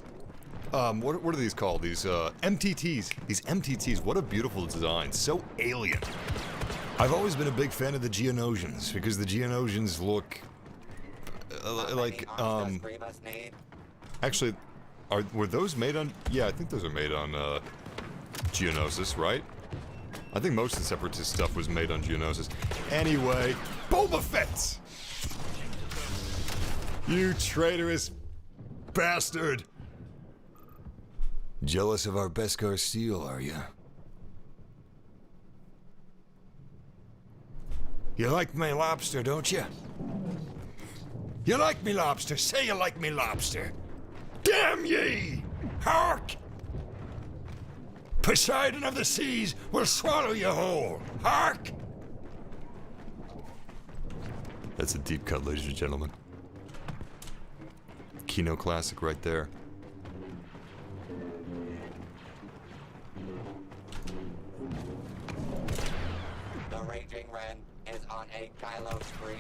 what are these called? These, MTTs. These MTTs, what a beautiful design. So alien. I've always been a big fan of the Geonosians, because the Geonosians look, like, Grievous need. actually, were those made on, yeah, I think those are made on, Geonosis, right? I think most of the Separatist stuff was made on Geonosis. Anyway, Boba Fett! You traitorous bastard! Jealous of our Beskar steel, are you? You like my lobster, don't you? You like me lobster? Say you like me lobster! Damn ye! Hark! Poseidon of the seas will swallow you whole! Hark! That's a deep cut, ladies and gentlemen. Kino classic right there. The Raging Ren is on a Kylo spree.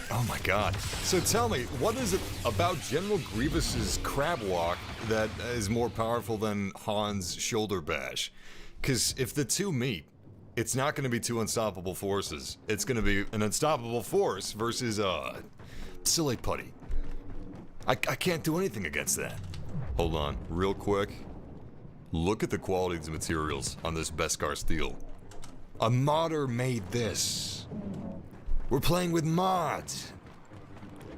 Oh my god. So tell me, what is it about General Grievous's crab walk that is more powerful than Han's shoulder bash? Because if the two meet, it's not going to be two unstoppable forces. It's going to be an unstoppable force versus, silly putty. I can't do anything against that. Hold on, real quick. Look at the quality of the materials on this Beskar steel. A modder made this. We're playing with mods.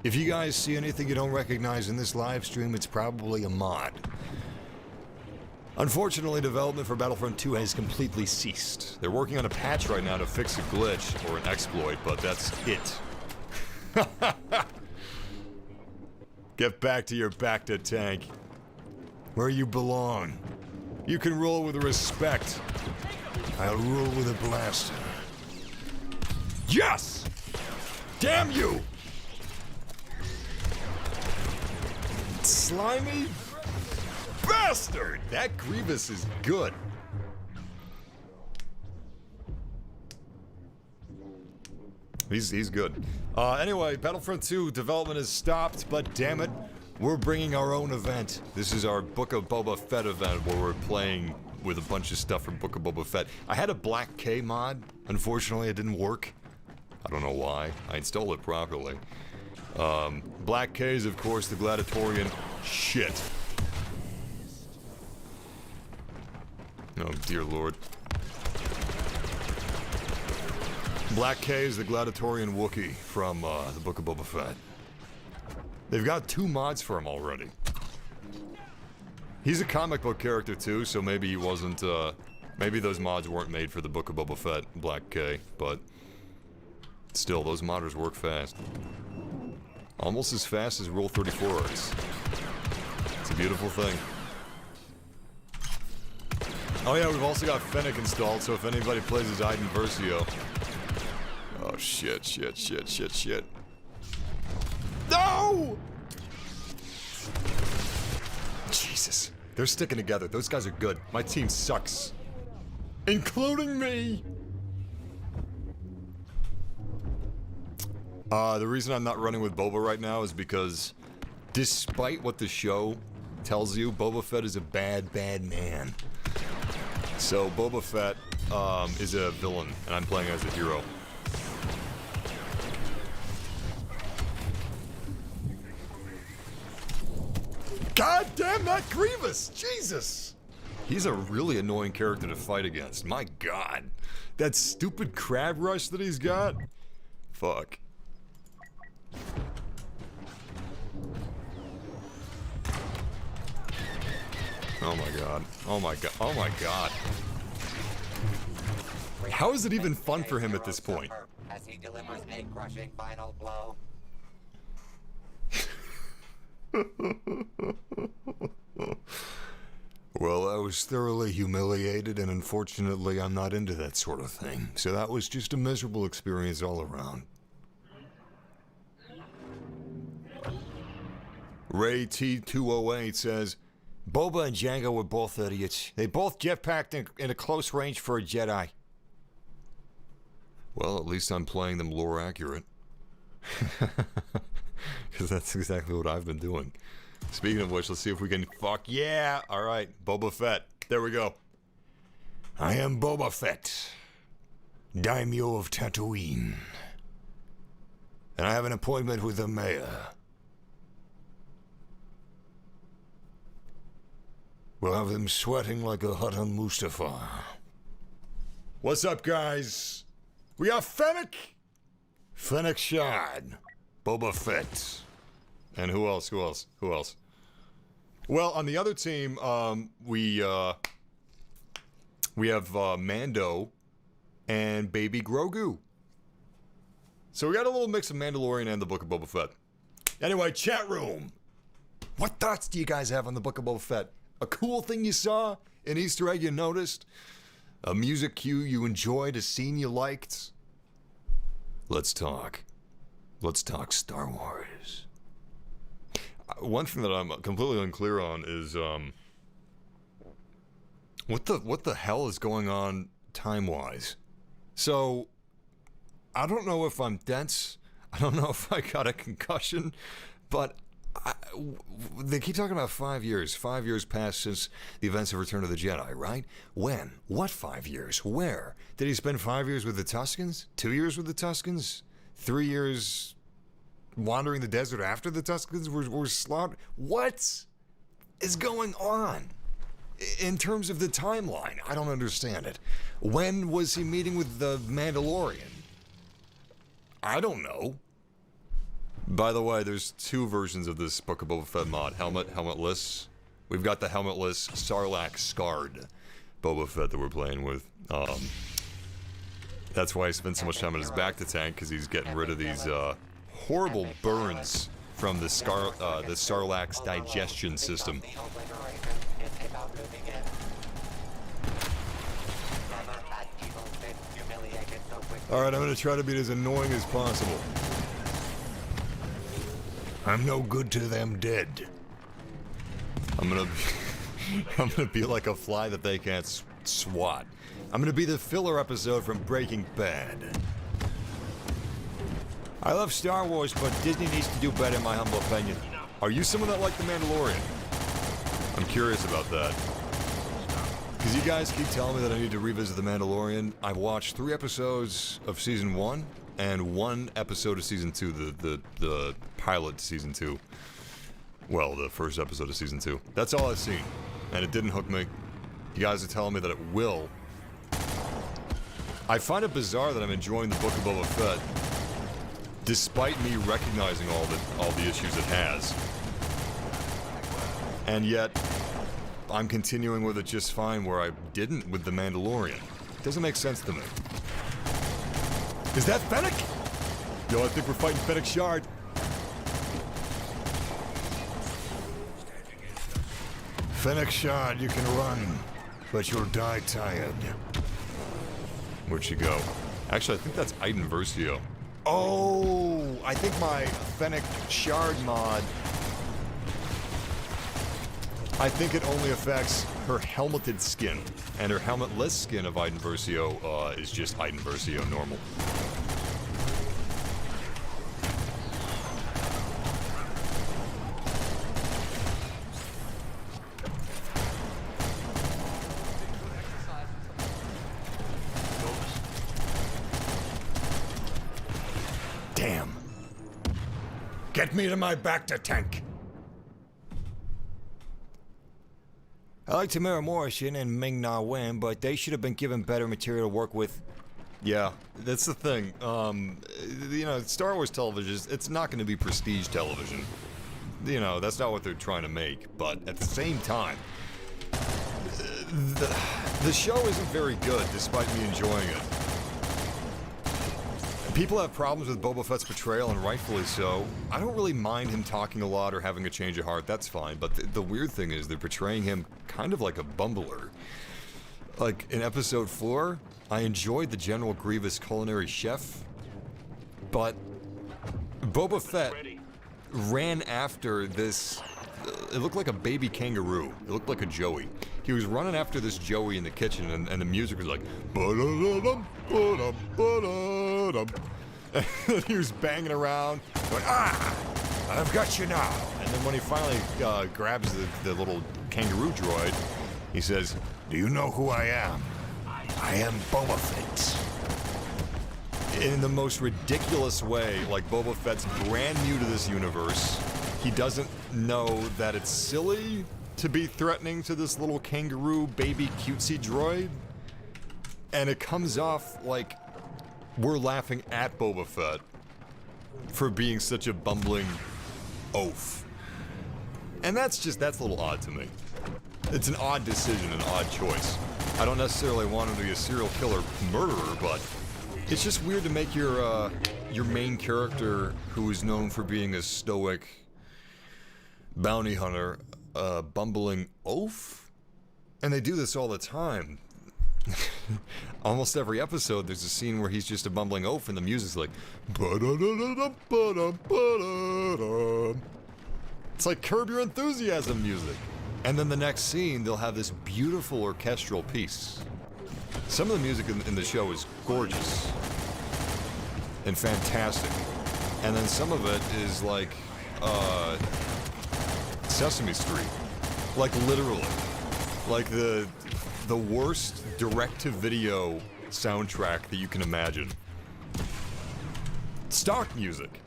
If you guys see anything you don't recognize in this live stream, it's probably a mod. Unfortunately, development for Battlefront 2 has completely ceased. They're working on a patch right now to fix a glitch or an exploit, but that's it. Get back to your Bacta tank, where you belong. You can rule with respect. I'll rule with a blaster. Yes! Damn you! Slimy bastard! That Grievous is good. He's good. Anyway, Battlefront 2 development has stopped, but damn it, we're bringing our own event. This is our Book of Boba Fett event where we're playing with a bunch of stuff from Book of Boba Fett. I had a Black K mod. Unfortunately, it didn't work. I don't know why. I installed it properly. Black K is, of course, the gladiatorian shit. Oh, dear lord. Black K is the gladiatorian Wookiee from the Book of Boba Fett. They've got 2 mods for him already. He's a comic book character too, so maybe he wasn't, maybe those mods weren't made for the Book of Boba Fett, Black K, but still, those modders work fast. Almost as fast as Rule 34 is. It's a beautiful thing. Oh yeah, we've also got Fennec installed, so if anybody plays as Iden Versio. Oh shit, shit, shit, shit, shit. No! Jesus. They're sticking together. Those guys are good. My team sucks. Including me! The reason I'm not running with Boba right now is because, despite what the show tells you, Boba Fett is a bad, bad man. So Boba Fett is a villain, and I'm playing as a hero. God damn that Grievous! Jesus! He's a really annoying character to fight against. My God. That stupid crab rush that he's got? Fuck. Oh my God. Oh my God. Oh my God. How is it even fun for him at this point? As he delivers a crushing final blow. Well, I was thoroughly humiliated, and unfortunately I'm not into that sort of thing. So that was just a miserable experience all around. Ray T208 says, Boba and Jango were both idiots. They both jetpacked in a close range for a Jedi. Well, at least I'm playing them lore accurate. Because that's exactly what I've been doing. Speaking of which, let's see if we can... Fuck yeah! Alright, Boba Fett. There we go. I am Boba Fett, Daimyo of Tatooine. And I have an appointment with the mayor. We'll have them sweating like a hut on Mustafar. What's up, guys? We got Fennec! Fennec Shard. Boba Fett. And who else? Who else? Who else? Well, on the other team, we have Mando and Baby Grogu. So we got a little mix of Mandalorian and the Book of Boba Fett. Anyway, chat room. What thoughts do you guys have on the Book of Boba Fett? A cool thing you saw? An Easter egg you noticed? A music cue you enjoyed? A scene you liked? Let's talk. Let's talk Star Wars. One thing that I'm completely unclear on is what the hell is going on time-wise? So I don't know if I'm dense. I don't know if I got a concussion, but they keep talking about 5 years. 5 years passed since the events of Return of the Jedi, right? When? What 5 years? Where? Did he spend 5 years with the Tuskens? 2 years with the Tuskens? 3 years wandering the desert after the Tuskens were slaughtered? What is going on in terms of the timeline? I don't understand it. When was he meeting with the Mandalorian? I don't know. By the way, there's two versions of this Book of Boba Fett mod. Helmet, helmetless. We've got the helmetless Sarlacc scarred Boba Fett that we're playing with. That's why he spent so much time on his back to tank, because he's getting rid of these horrible burns from the Sarlacc's digestion system. Alright, I'm gonna try to be as annoying as possible. I'm no good to them dead. I'm gonna be like a fly that they can't swat. I'm gonna be the filler episode from Breaking Bad. I love Star Wars, but Disney needs to do better in my humble opinion. Are you someone that liked The Mandalorian? I'm curious about that. Because you guys keep telling me that I need to revisit The Mandalorian. I've watched 3 episodes of Season 1 and 1 episode of Season 2, the pilot to Season 2. Well, the first episode of Season 2. That's all I've seen, and it didn't hook me. You guys are telling me that it will. I find it bizarre that I'm enjoying the Book of Boba Fett, despite me recognizing all the issues it has. And yet, I'm continuing with it just fine where I didn't with The Mandalorian. It doesn't make sense to me. Is that Fennec? Yo, I think we're fighting Fennec Shard. Fennec Shard, you can run. but you'll die tired. Where'd she go? Actually, I think that's Iden Versio. Oh, I think my Fennec Shard mod, I think it only affects her helmeted skin, and her helmetless skin of Iden Versio is just Iden Versio normal. Damn. Get me to my Bacta tank. I like Tamara Morrison and Ming Na Wen, but they should have been given better material to work with. Yeah, that's the thing. You know, Star Wars television, it's not going to be prestige television. You know, that's not what they're trying to make. But at the same time, the show isn't very good, despite me enjoying it. People have problems with Boba Fett's portrayal, and rightfully so. I don't really mind him talking a lot or having a change of heart, that's fine. But the weird thing is they're portraying him kind of like a bumbler. Like, in Episode 4, I enjoyed the General Grievous culinary chef, but Boba Fett ran after this... It looked like a baby kangaroo. It looked like a Joey. He was running after this Joey in the kitchen, and the music was like... Ba-da-da-dum, ba-dum, ba-da-dum. And he was banging around, going, ah! I've got you now! And then when he finally grabs the little kangaroo droid, he says, do you know who I am? I am Boba Fett. In the most ridiculous way, like Boba Fett's brand new to this universe. He doesn't know that it's silly to be threatening to this little kangaroo baby cutesy droid. And it comes off like we're laughing at Boba Fett for being such a bumbling oaf. And that's a little odd to me. It's an odd decision, an odd choice. I don't necessarily want him to be a serial killer murderer, but it's just weird to make your main character, who is known for being a stoic bounty hunter, bumbling oaf? And they do this all the time. Almost every episode there's a scene where he's just a bumbling oaf and the music's like ba-da-da-da-da, ba-da-ba-da-da. It's like Curb Your Enthusiasm music. And then the next scene they'll have this beautiful orchestral piece. Some of the music in the show is gorgeous and fantastic. And then some of it is like Sesame Street. Like literally. Like the worst direct-to-video soundtrack that you can imagine. Stock music.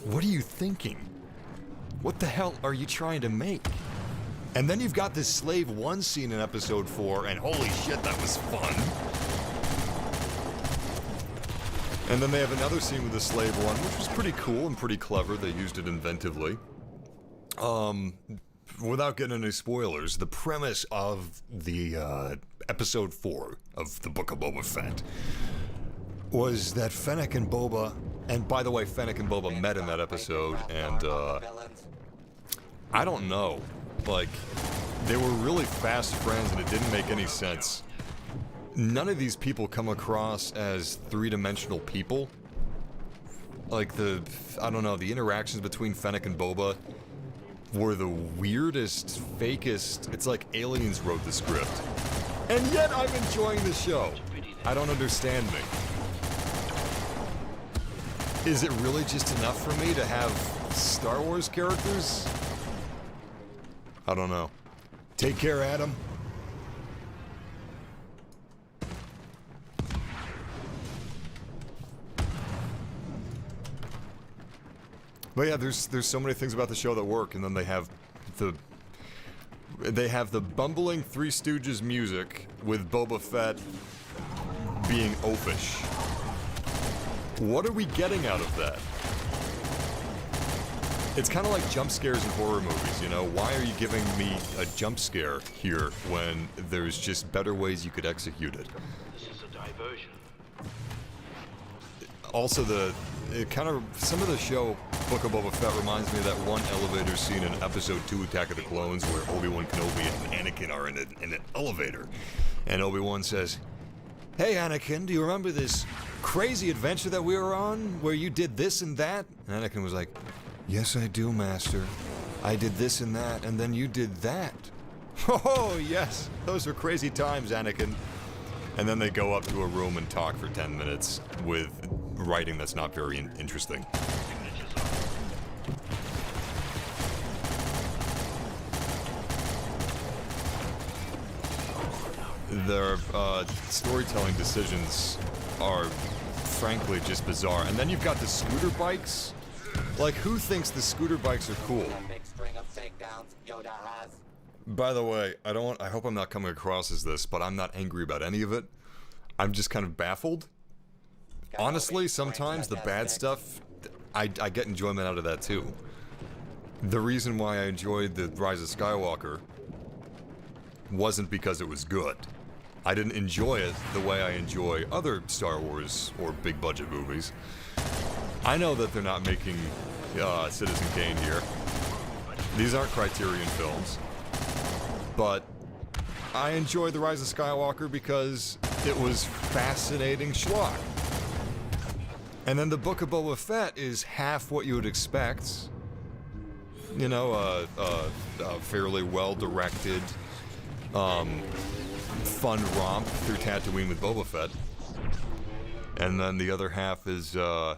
What are you thinking? What the hell are you trying to make? And then you've got this Slave 1 scene in Episode 4, and holy shit, that was fun. And then they have another scene with the Slave 1, which was pretty cool and pretty clever. They used it inventively. Without getting any spoilers, the premise of the Episode 4 of the Book of Boba Fett was that Fennec and Boba, and by the way, Fennec and Boba met in that episode, and I don't know, like, they were really fast friends and it didn't make any sense. None of these people come across as three-dimensional people. Like I don't know, the interactions between Fennec and Boba were the weirdest, fakest. It's like aliens wrote the script. And yet I'm enjoying the show. I don't understand me. Is it really just enough for me to have Star Wars characters? I don't know. Take care, Adam. But yeah, there's so many things about the show that work, and then they have the bumbling Three Stooges music with Boba Fett being oafish. What are we getting out of that? It's kind of like jump scares in horror movies, you know? Why are you giving me a jump scare here when there's just better ways you could execute it? This is a diversion. Also, some of the show Book of Boba Fett reminds me of that one elevator scene in Episode 2, Attack of the Clones, where Obi-Wan Kenobi and Anakin are in an elevator. And Obi-Wan says, "Hey Anakin, do you remember this crazy adventure that we were on, where you did this and that?" And Anakin was like, "Yes, I do, Master. I did this and that, and then you did that." Oh, yes, those are crazy times, Anakin. And then they go up to a room and talk for 10 minutes with writing that's not very interesting. Their storytelling decisions are frankly just bizarre. And then you've got the scooter bikes. Like, who thinks the scooter bikes are cool? A big string of takedowns Yoda has. By the way, I hope I'm not coming across as this, but I'm not angry about any of it. I'm just kind of baffled. Honestly, sometimes the bad stuff, I get enjoyment out of that too. The reason why I enjoyed the Rise of Skywalker wasn't because it was good. I didn't enjoy it the way I enjoy other Star Wars or big budget movies. I know that they're not making Citizen Kane here. These aren't Criterion films. But I enjoyed The Rise of Skywalker because it was fascinating schlock. And then the Book of Boba Fett is half what you would expect. You know, a fairly well-directed, fun romp through Tatooine with Boba Fett. And then the other half is, the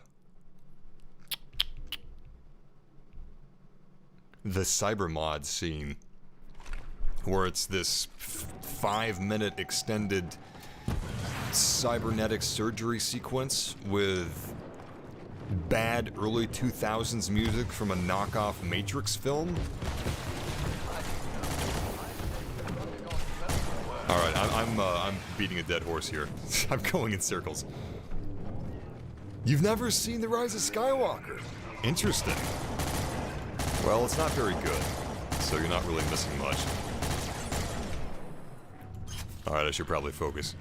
cybermod scene, where it's this 5-minute extended cybernetic surgery sequence with bad early 2000s music from a knockoff Matrix film. All right, I'm beating a dead horse here. I'm going in circles. You've never seen The Rise of Skywalker? Interesting. Well, it's not very good, so you're not really missing much. Alright, I should probably focus.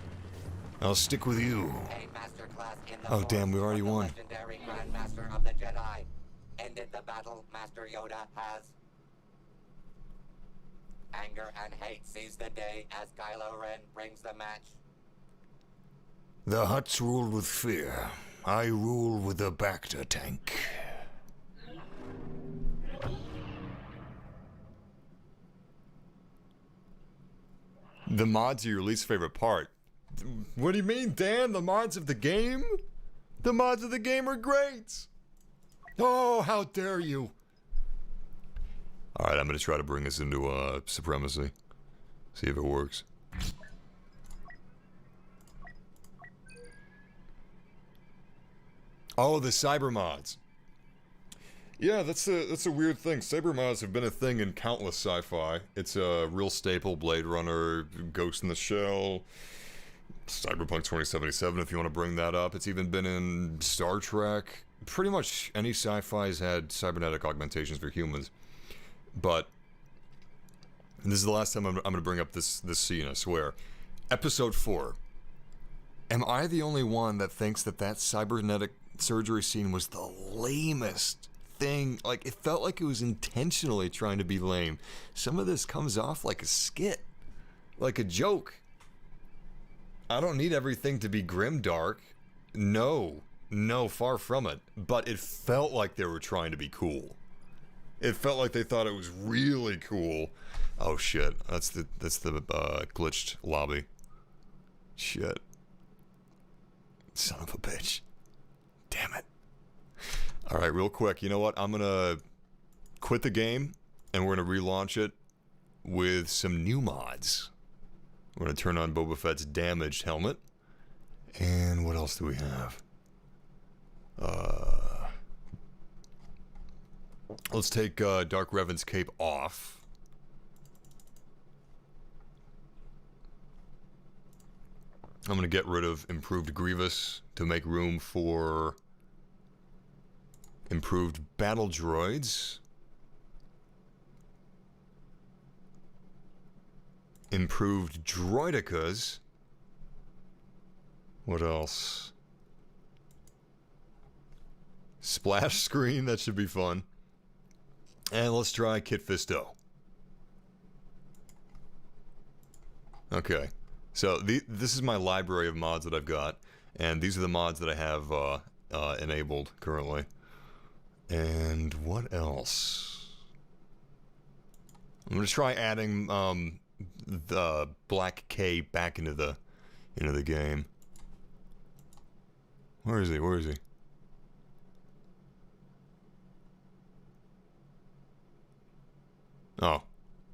I'll stick with you. A masterclass in the Oh, damn, we've already of the won. legendary Grandmaster of the Jedi. Ended the battle, Master Yoda has. Anger and hate seize the day as Kylo Ren brings the match. The Hutts rule with fear. I rule with the Bacta tank. The mods are your least favorite part. What do you mean, Dan? The mods of the game? The mods of the game are great! Oh, how dare you! Alright, I'm gonna try to bring this into, Supremacy. See if it works. Oh, the cyber mods. Yeah, that's a weird thing. Cyber mods have been a thing in countless sci-fi. It's a real staple. Blade Runner, Ghost in the Shell, Cyberpunk 2077, if you want to bring that up. It's even been in Star Trek. Pretty much any sci-fi's had cybernetic augmentations for humans. But this is the last time I'm going to bring up this scene, I swear. Episode 4. Am I the only one that thinks that cybernetic surgery scene was the lamest thing? Like, it felt like it was intentionally trying to be lame. Some of this comes off like a skit, like a joke. I don't need everything to be grimdark. No, far from it. But it felt like they were trying to be cool. It felt like they thought it was really cool. Oh shit, that's the glitched lobby. Shit. Son of a bitch. Damn it. Alright, real quick, you know what? I'm gonna quit the game, and we're gonna relaunch it with some new mods. We're gonna turn on Boba Fett's damaged helmet. And what else do we have? Let's take Dark Revan's cape off. I'm gonna get rid of Improved Grievous to make room for improved battle droids. Improved droidicas. What else? Splash screen, that should be fun. And let's try Kit Fisto. Okay, so this is my library of mods that I've got, and these are the mods that I have enabled currently. And what else? I'm gonna try adding the Black K back into the game. Where is he? Where is he? Oh,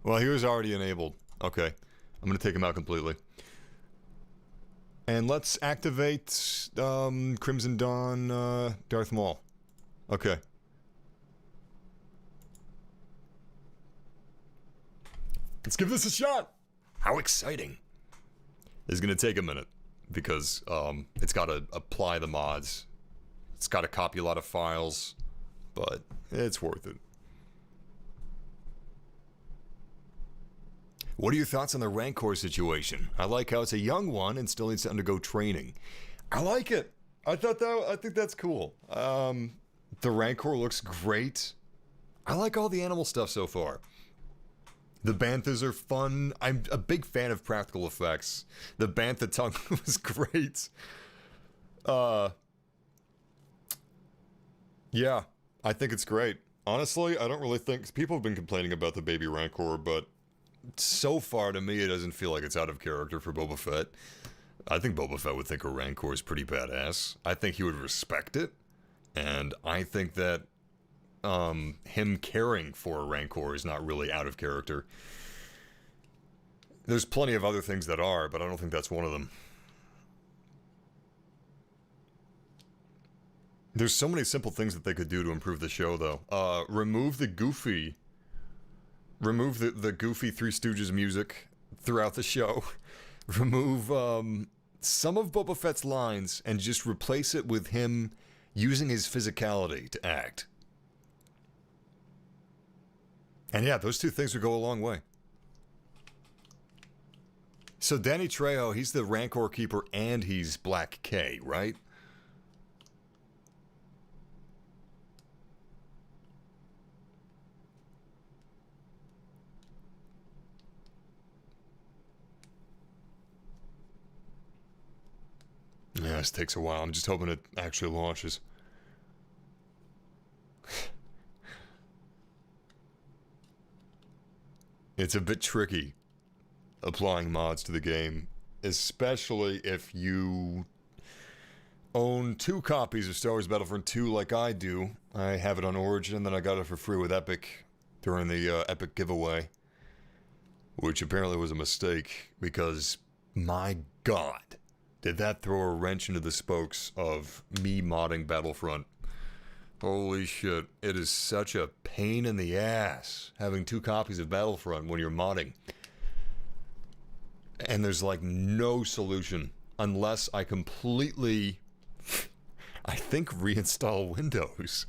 well, he was already enabled. Okay, I'm gonna take him out completely. And let's activate Crimson Dawn Darth Maul. Okay. Let's give this a shot! How exciting! It's gonna take a minute, because it's gotta apply the mods. It's gotta copy a lot of files, but it's worth it. What are your thoughts on the Rancor situation? I like how it's a young one and still needs to undergo training. I like it. I think that's cool. The Rancor looks great. I like all the animal stuff so far. The banthas are fun. I'm a big fan of practical effects. The bantha tongue was great. Yeah, I think it's great. Honestly, I don't really think... People have been complaining about the baby Rancor, but so far to me it doesn't feel like it's out of character for Boba Fett. I think Boba Fett would think a Rancor is pretty badass. I think he would respect it. And I think that him caring for a Rancor is not really out of character. There's plenty of other things that are, but I don't think that's one of them. There's so many simple things that they could do to improve the show, though. Remove the goofy Three Stooges music throughout the show. Remove some of Boba Fett's lines and just replace it with him using his physicality to act. And yeah, those two things would go a long way. So Danny Trejo, he's the Rancor Keeper and he's Black K, right? Yeah, this takes a while. I'm just hoping it actually launches. It's a bit tricky applying mods to the game, especially if you own 2 copies of Star Wars Battlefront 2 like I do. I have it on Origin, and then I got it for free with Epic during the Epic giveaway, which apparently was a mistake because, my God, did that throw a wrench into the spokes of me modding Battlefront. Holy shit, it is such a pain in the ass having 2 copies of Battlefront when you're modding. And there's like no solution unless I completely, I think, reinstall Windows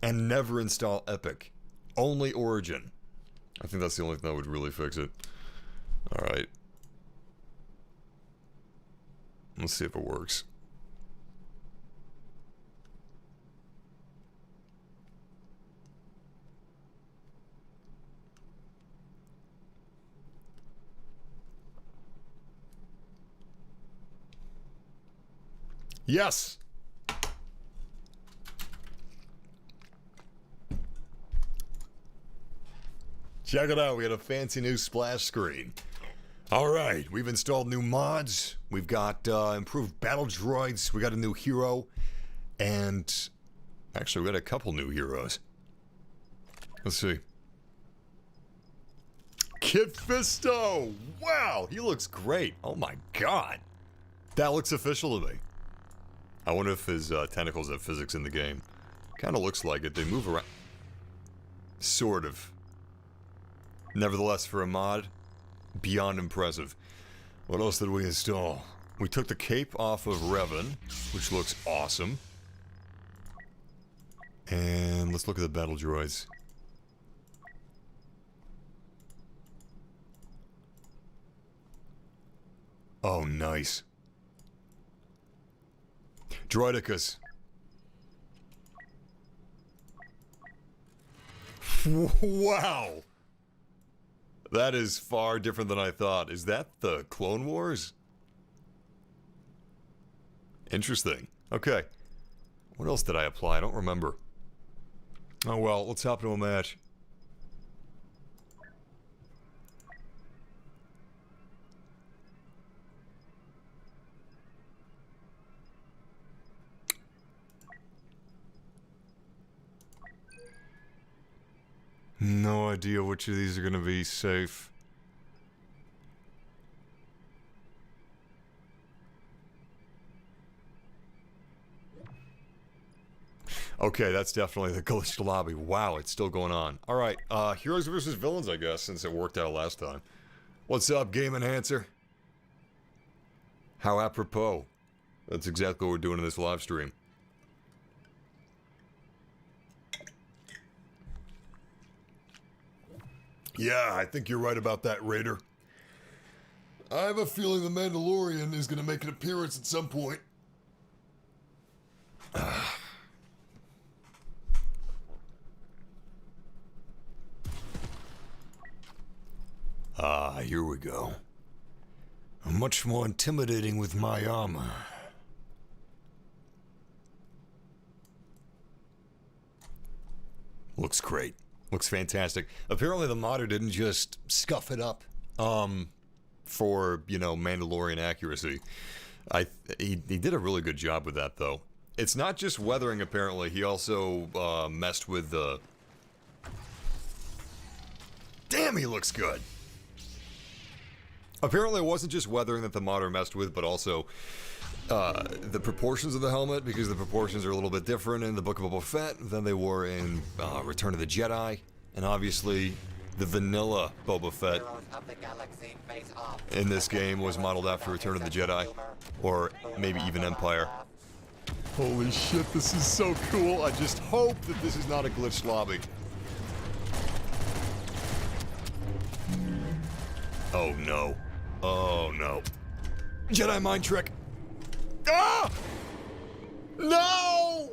and never install Epic. Only Origin. I think that's the only thing that would really fix it. Alright. Let's see if it works. Yes! Check it out, we had a fancy new splash screen. Alright, we've installed new mods, we've got improved battle droids, we got a new hero, and actually we got a couple new heroes. Let's see. Kit Fisto! Wow, he looks great. Oh my god. That looks official to me. I wonder if his tentacles have physics in the game. Kind of looks like it. They move around. Sort of. Nevertheless, for a mod, beyond impressive. What else did we install? We took the cape off of Revan, which looks awesome. And let's look at the battle droids. Oh, nice. Droidicus. Wow. That is far different than I thought. Is that the Clone Wars? Interesting. Okay. What else did I apply? I don't remember. Oh well, let's hop into a match. No idea which of these are going to be safe. Okay, that's definitely the glitched lobby. Wow, it's still going on. Alright, heroes versus villains, I guess, since it worked out last time. What's up, Game Enhancer? How apropos. That's exactly what we're doing in this live stream. Yeah, I think you're right about that, Raider. I have a feeling the Mandalorian is going to make an appearance at some point. Here we go. I'm much more intimidating with my armor. Looks great. Looks fantastic. Apparently the modder didn't just scuff it up, for, you know, Mandalorian accuracy. He did a really good job with that, though. It's not just weathering, apparently. He also, messed with the... Damn, he looks good! Apparently it wasn't just weathering that the modder messed with, but also, the proportions of the helmet, because the proportions are a little bit different in the Book of Boba Fett than they were in, Return of the Jedi. And obviously, the vanilla Boba Fett in this game was modeled after Return of the Jedi, or maybe even Empire. Holy shit, this is so cool. I just hope that this is not a glitched lobby. Oh no. Oh no. Jedi mind trick. Ah! No!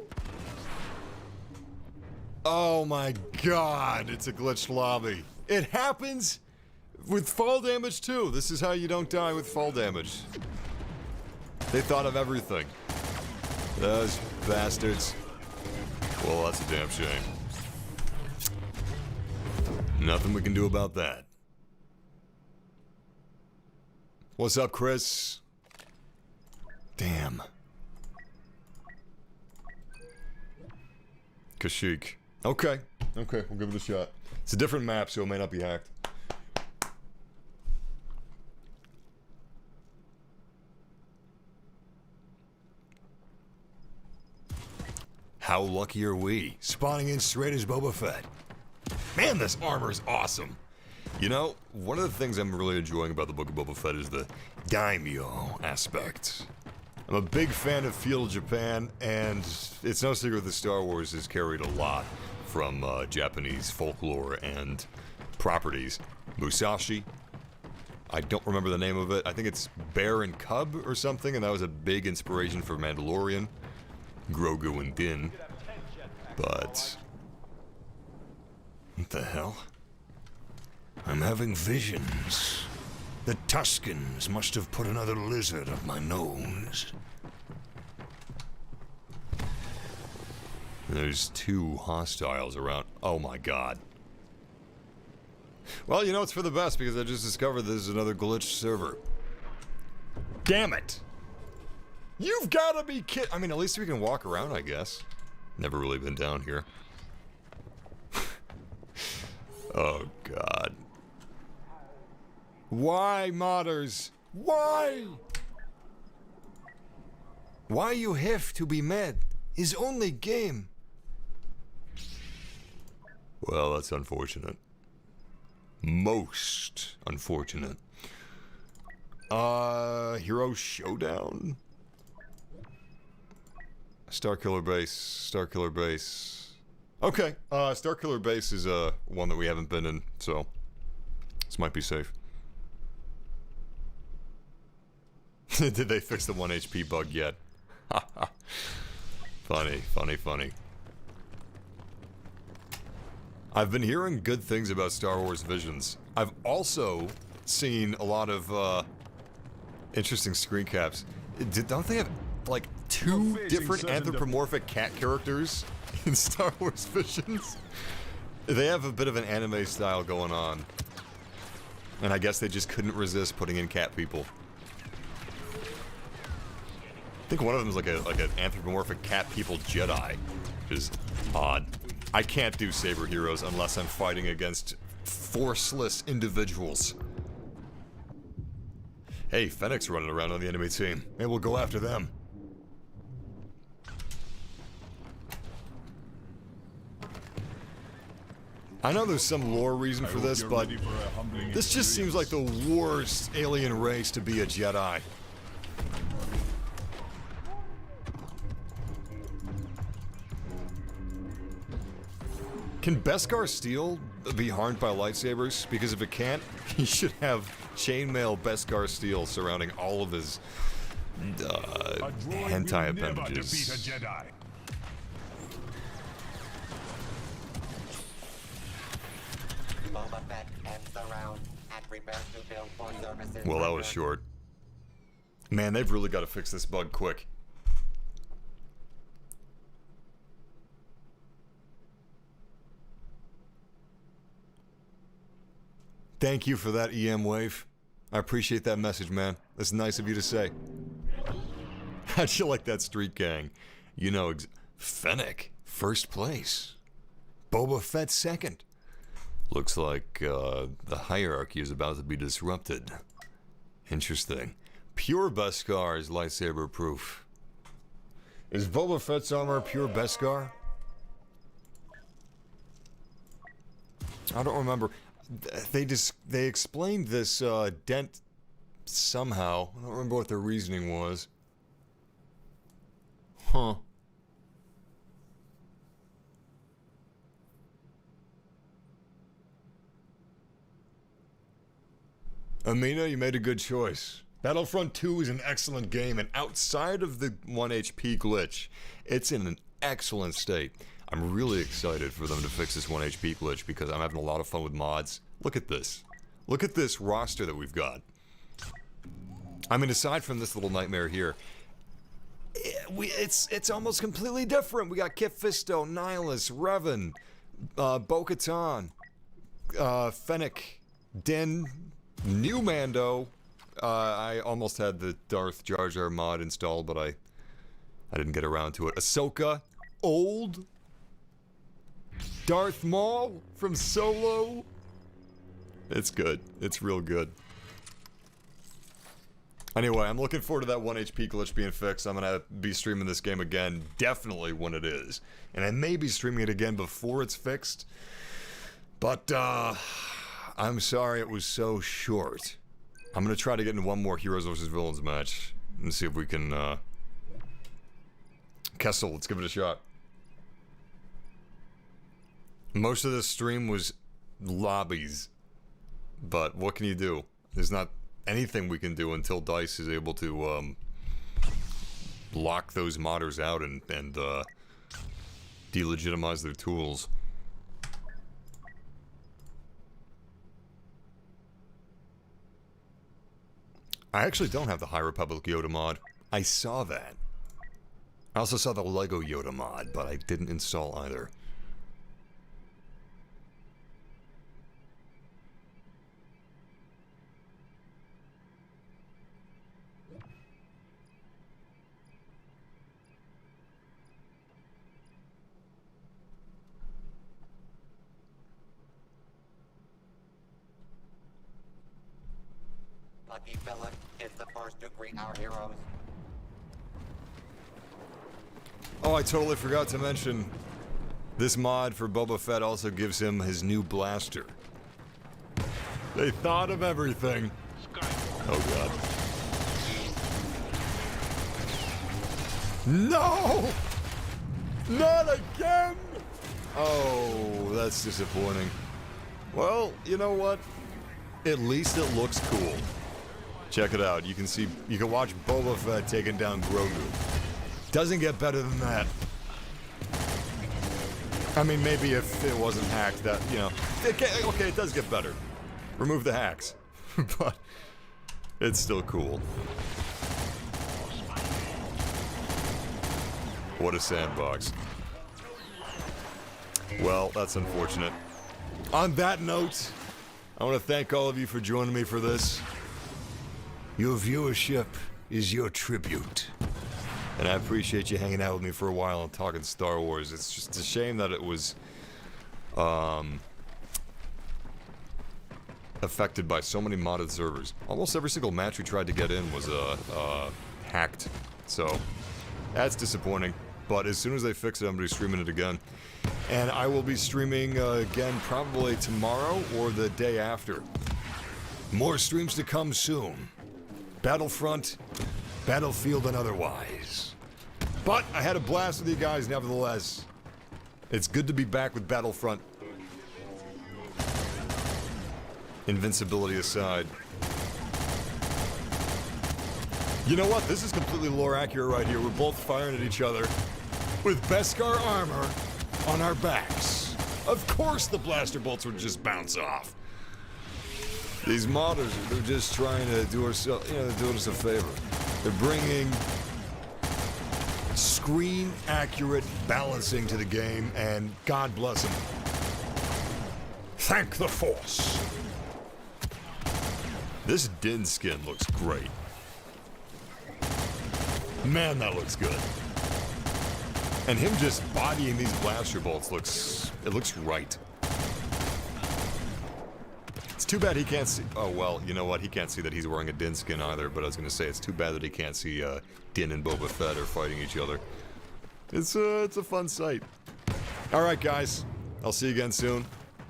Oh my god, it's a glitched lobby. It happens with fall damage too. This is how you don't die with fall damage. They thought of everything. Those bastards. Well, that's a damn shame. Nothing we can do about that. What's up, Chris? Damn. Kashyyyk. Okay. Okay, we'll give it a shot. It's a different map, so it may not be hacked. How lucky are we? Spawning in straight as Boba Fett. Man, this armor's awesome. You know, one of the things I'm really enjoying about the Book of Boba Fett is the daimyo aspect. I'm a big fan of feudal Japan, and it's no secret that Star Wars has carried a lot from Japanese folklore and properties. Musashi, I don't remember the name of it. I think it's Bear and Cub or something, and that was a big inspiration for Mandalorian. Grogu and Din. But... what the hell? I'm having visions. The Tuskens must have put another lizard up my nose. There's two hostiles around. Oh my god. Well, you know, it's for the best because I just discovered there's another glitched server. Damn it! You've gotta be kidding! I mean, at least we can walk around, I guess. Never really been down here. Oh god. Why, modders? Why? Why you have to be mad? Is only game. Well, that's unfortunate. Most unfortunate. Hero Showdown? Starkiller Base. Starkiller Base. Okay, Starkiller Base is, one that we haven't been in, so this might be safe. Did they fix the 1 HP bug yet? Funny, funny, funny. I've been hearing good things about Star Wars Visions. I've also seen a lot of interesting screen caps. Don't they have like two different anthropomorphic cat characters in Star Wars Visions? They have a bit of an anime style going on. And I guess they just couldn't resist putting in cat people. I think one of them is like an anthropomorphic cat people Jedi, which is odd. I can't do saber heroes unless I'm fighting against forceless individuals. Hey, Fennec's running around on the enemy team. Maybe we'll go after them. I know there's some lore reason for this, but this just seems like the worst alien race to be a Jedi. Can Beskar Steel be harmed by lightsabers? Because if it can't, he should have chainmail Beskar Steel surrounding all of his hentai appendages. Boba Fett ends the round and prepares to build for services. Well, that was short. Man, they've really got to fix this bug quick. Thank you for that, EM Wave. I appreciate that message, man. That's nice of you to say. How'd you like that street gang? You know, Fennec, first place. Boba Fett, second. Looks like the hierarchy is about to be disrupted. Interesting. Pure Beskar is lightsaber proof. Is Boba Fett's armor pure Beskar? I don't remember. They explained this dent somehow. I don't remember what their reasoning was. Huh. Amina, you made a good choice. Battlefront 2 is an excellent game, and outside of the 1 HP glitch, it's in an excellent state. I'm really excited for them to fix this 1 HP glitch because I'm having a lot of fun with mods. Look at this. Look at this roster that we've got. I mean, aside from this little nightmare here, it's almost completely different. We got Kit Fisto, Nihilus, Revan, Bo-Katan, Fennec, Din, new Mando. I almost had the Darth Jar Jar mod installed, but I didn't get around to it. Ahsoka, old. Darth Maul from Solo. It's good. It's real good. Anyway, I'm looking forward to that 1 HP glitch being fixed. I'm gonna be streaming this game again, definitely when it is. And I may be streaming it again before it's fixed. But, I'm sorry it was so short. I'm gonna try to get into one more Heroes vs. Villains match and see if we can, Kessel, let's give it a shot. Most of this stream was lobbies, but what can you do? There's not anything we can do until DICE is able to lock those modders out and delegitimize their tools. I actually don't have the High Republic Yoda mod. I saw that. I also saw the Lego Yoda mod, but I didn't install either. Lucky Philip is the first to greet our heroes. Oh, I totally forgot to mention, this mod for Boba Fett also gives him his new blaster. They thought of everything. Oh god. No! Not again! Oh, that's disappointing. Well, you know what? At least it looks cool. Check it out. You can watch Boba Fett taking down Grogu. Doesn't get better than that. I mean, maybe if it wasn't hacked, that, you know... Okay, it does get better. Remove the hacks. But it's still cool. What a sandbox. Well, that's unfortunate. On that note, I want to thank all of you for joining me for this. Your viewership is your tribute. And I appreciate you hanging out with me for a while and talking Star Wars. It's just a shame that it was affected by so many modded servers. Almost every single match we tried to get in was hacked. So that's disappointing. But as soon as they fix it, I'm going to be streaming it again. And I will be streaming again probably tomorrow or the day after. More streams to come soon. Battlefront, Battlefield, and otherwise. But I had a blast with you guys nevertheless. It's good to be back with Battlefront. Invincibility aside. You know what? This is completely lore accurate right here. We're both firing at each other with Beskar armor on our backs. Of course the blaster bolts would just bounce off. These modders, they're just trying to do ourselves, they're doing us a favor. They're bringing screen accurate balancing to the game, and God bless them. Thank the Force. This Din skin looks great. Man, that looks good. And him just bodying these blaster bolts looks right. It's too bad he can't see. Oh, well, you know what? He can't see that he's wearing a Din skin either, but I was going to say it's too bad that he can't see Din and Boba Fett are fighting each other. It's a fun sight. All right, guys. I'll see you again soon.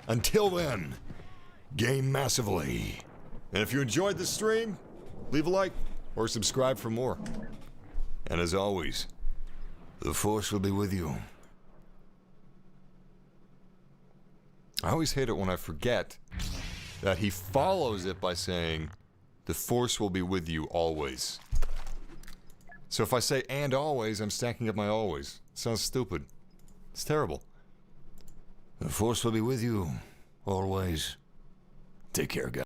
Until then, game massively. And if you enjoyed this stream, leave a like or subscribe for more. And as always, the Force will be with you. I always hate it when I forget that he follows it by saying, the Force will be with you always. So if I say and always, I'm stacking up my always. Sounds stupid. It's terrible. The Force will be with you always. Take care, guys.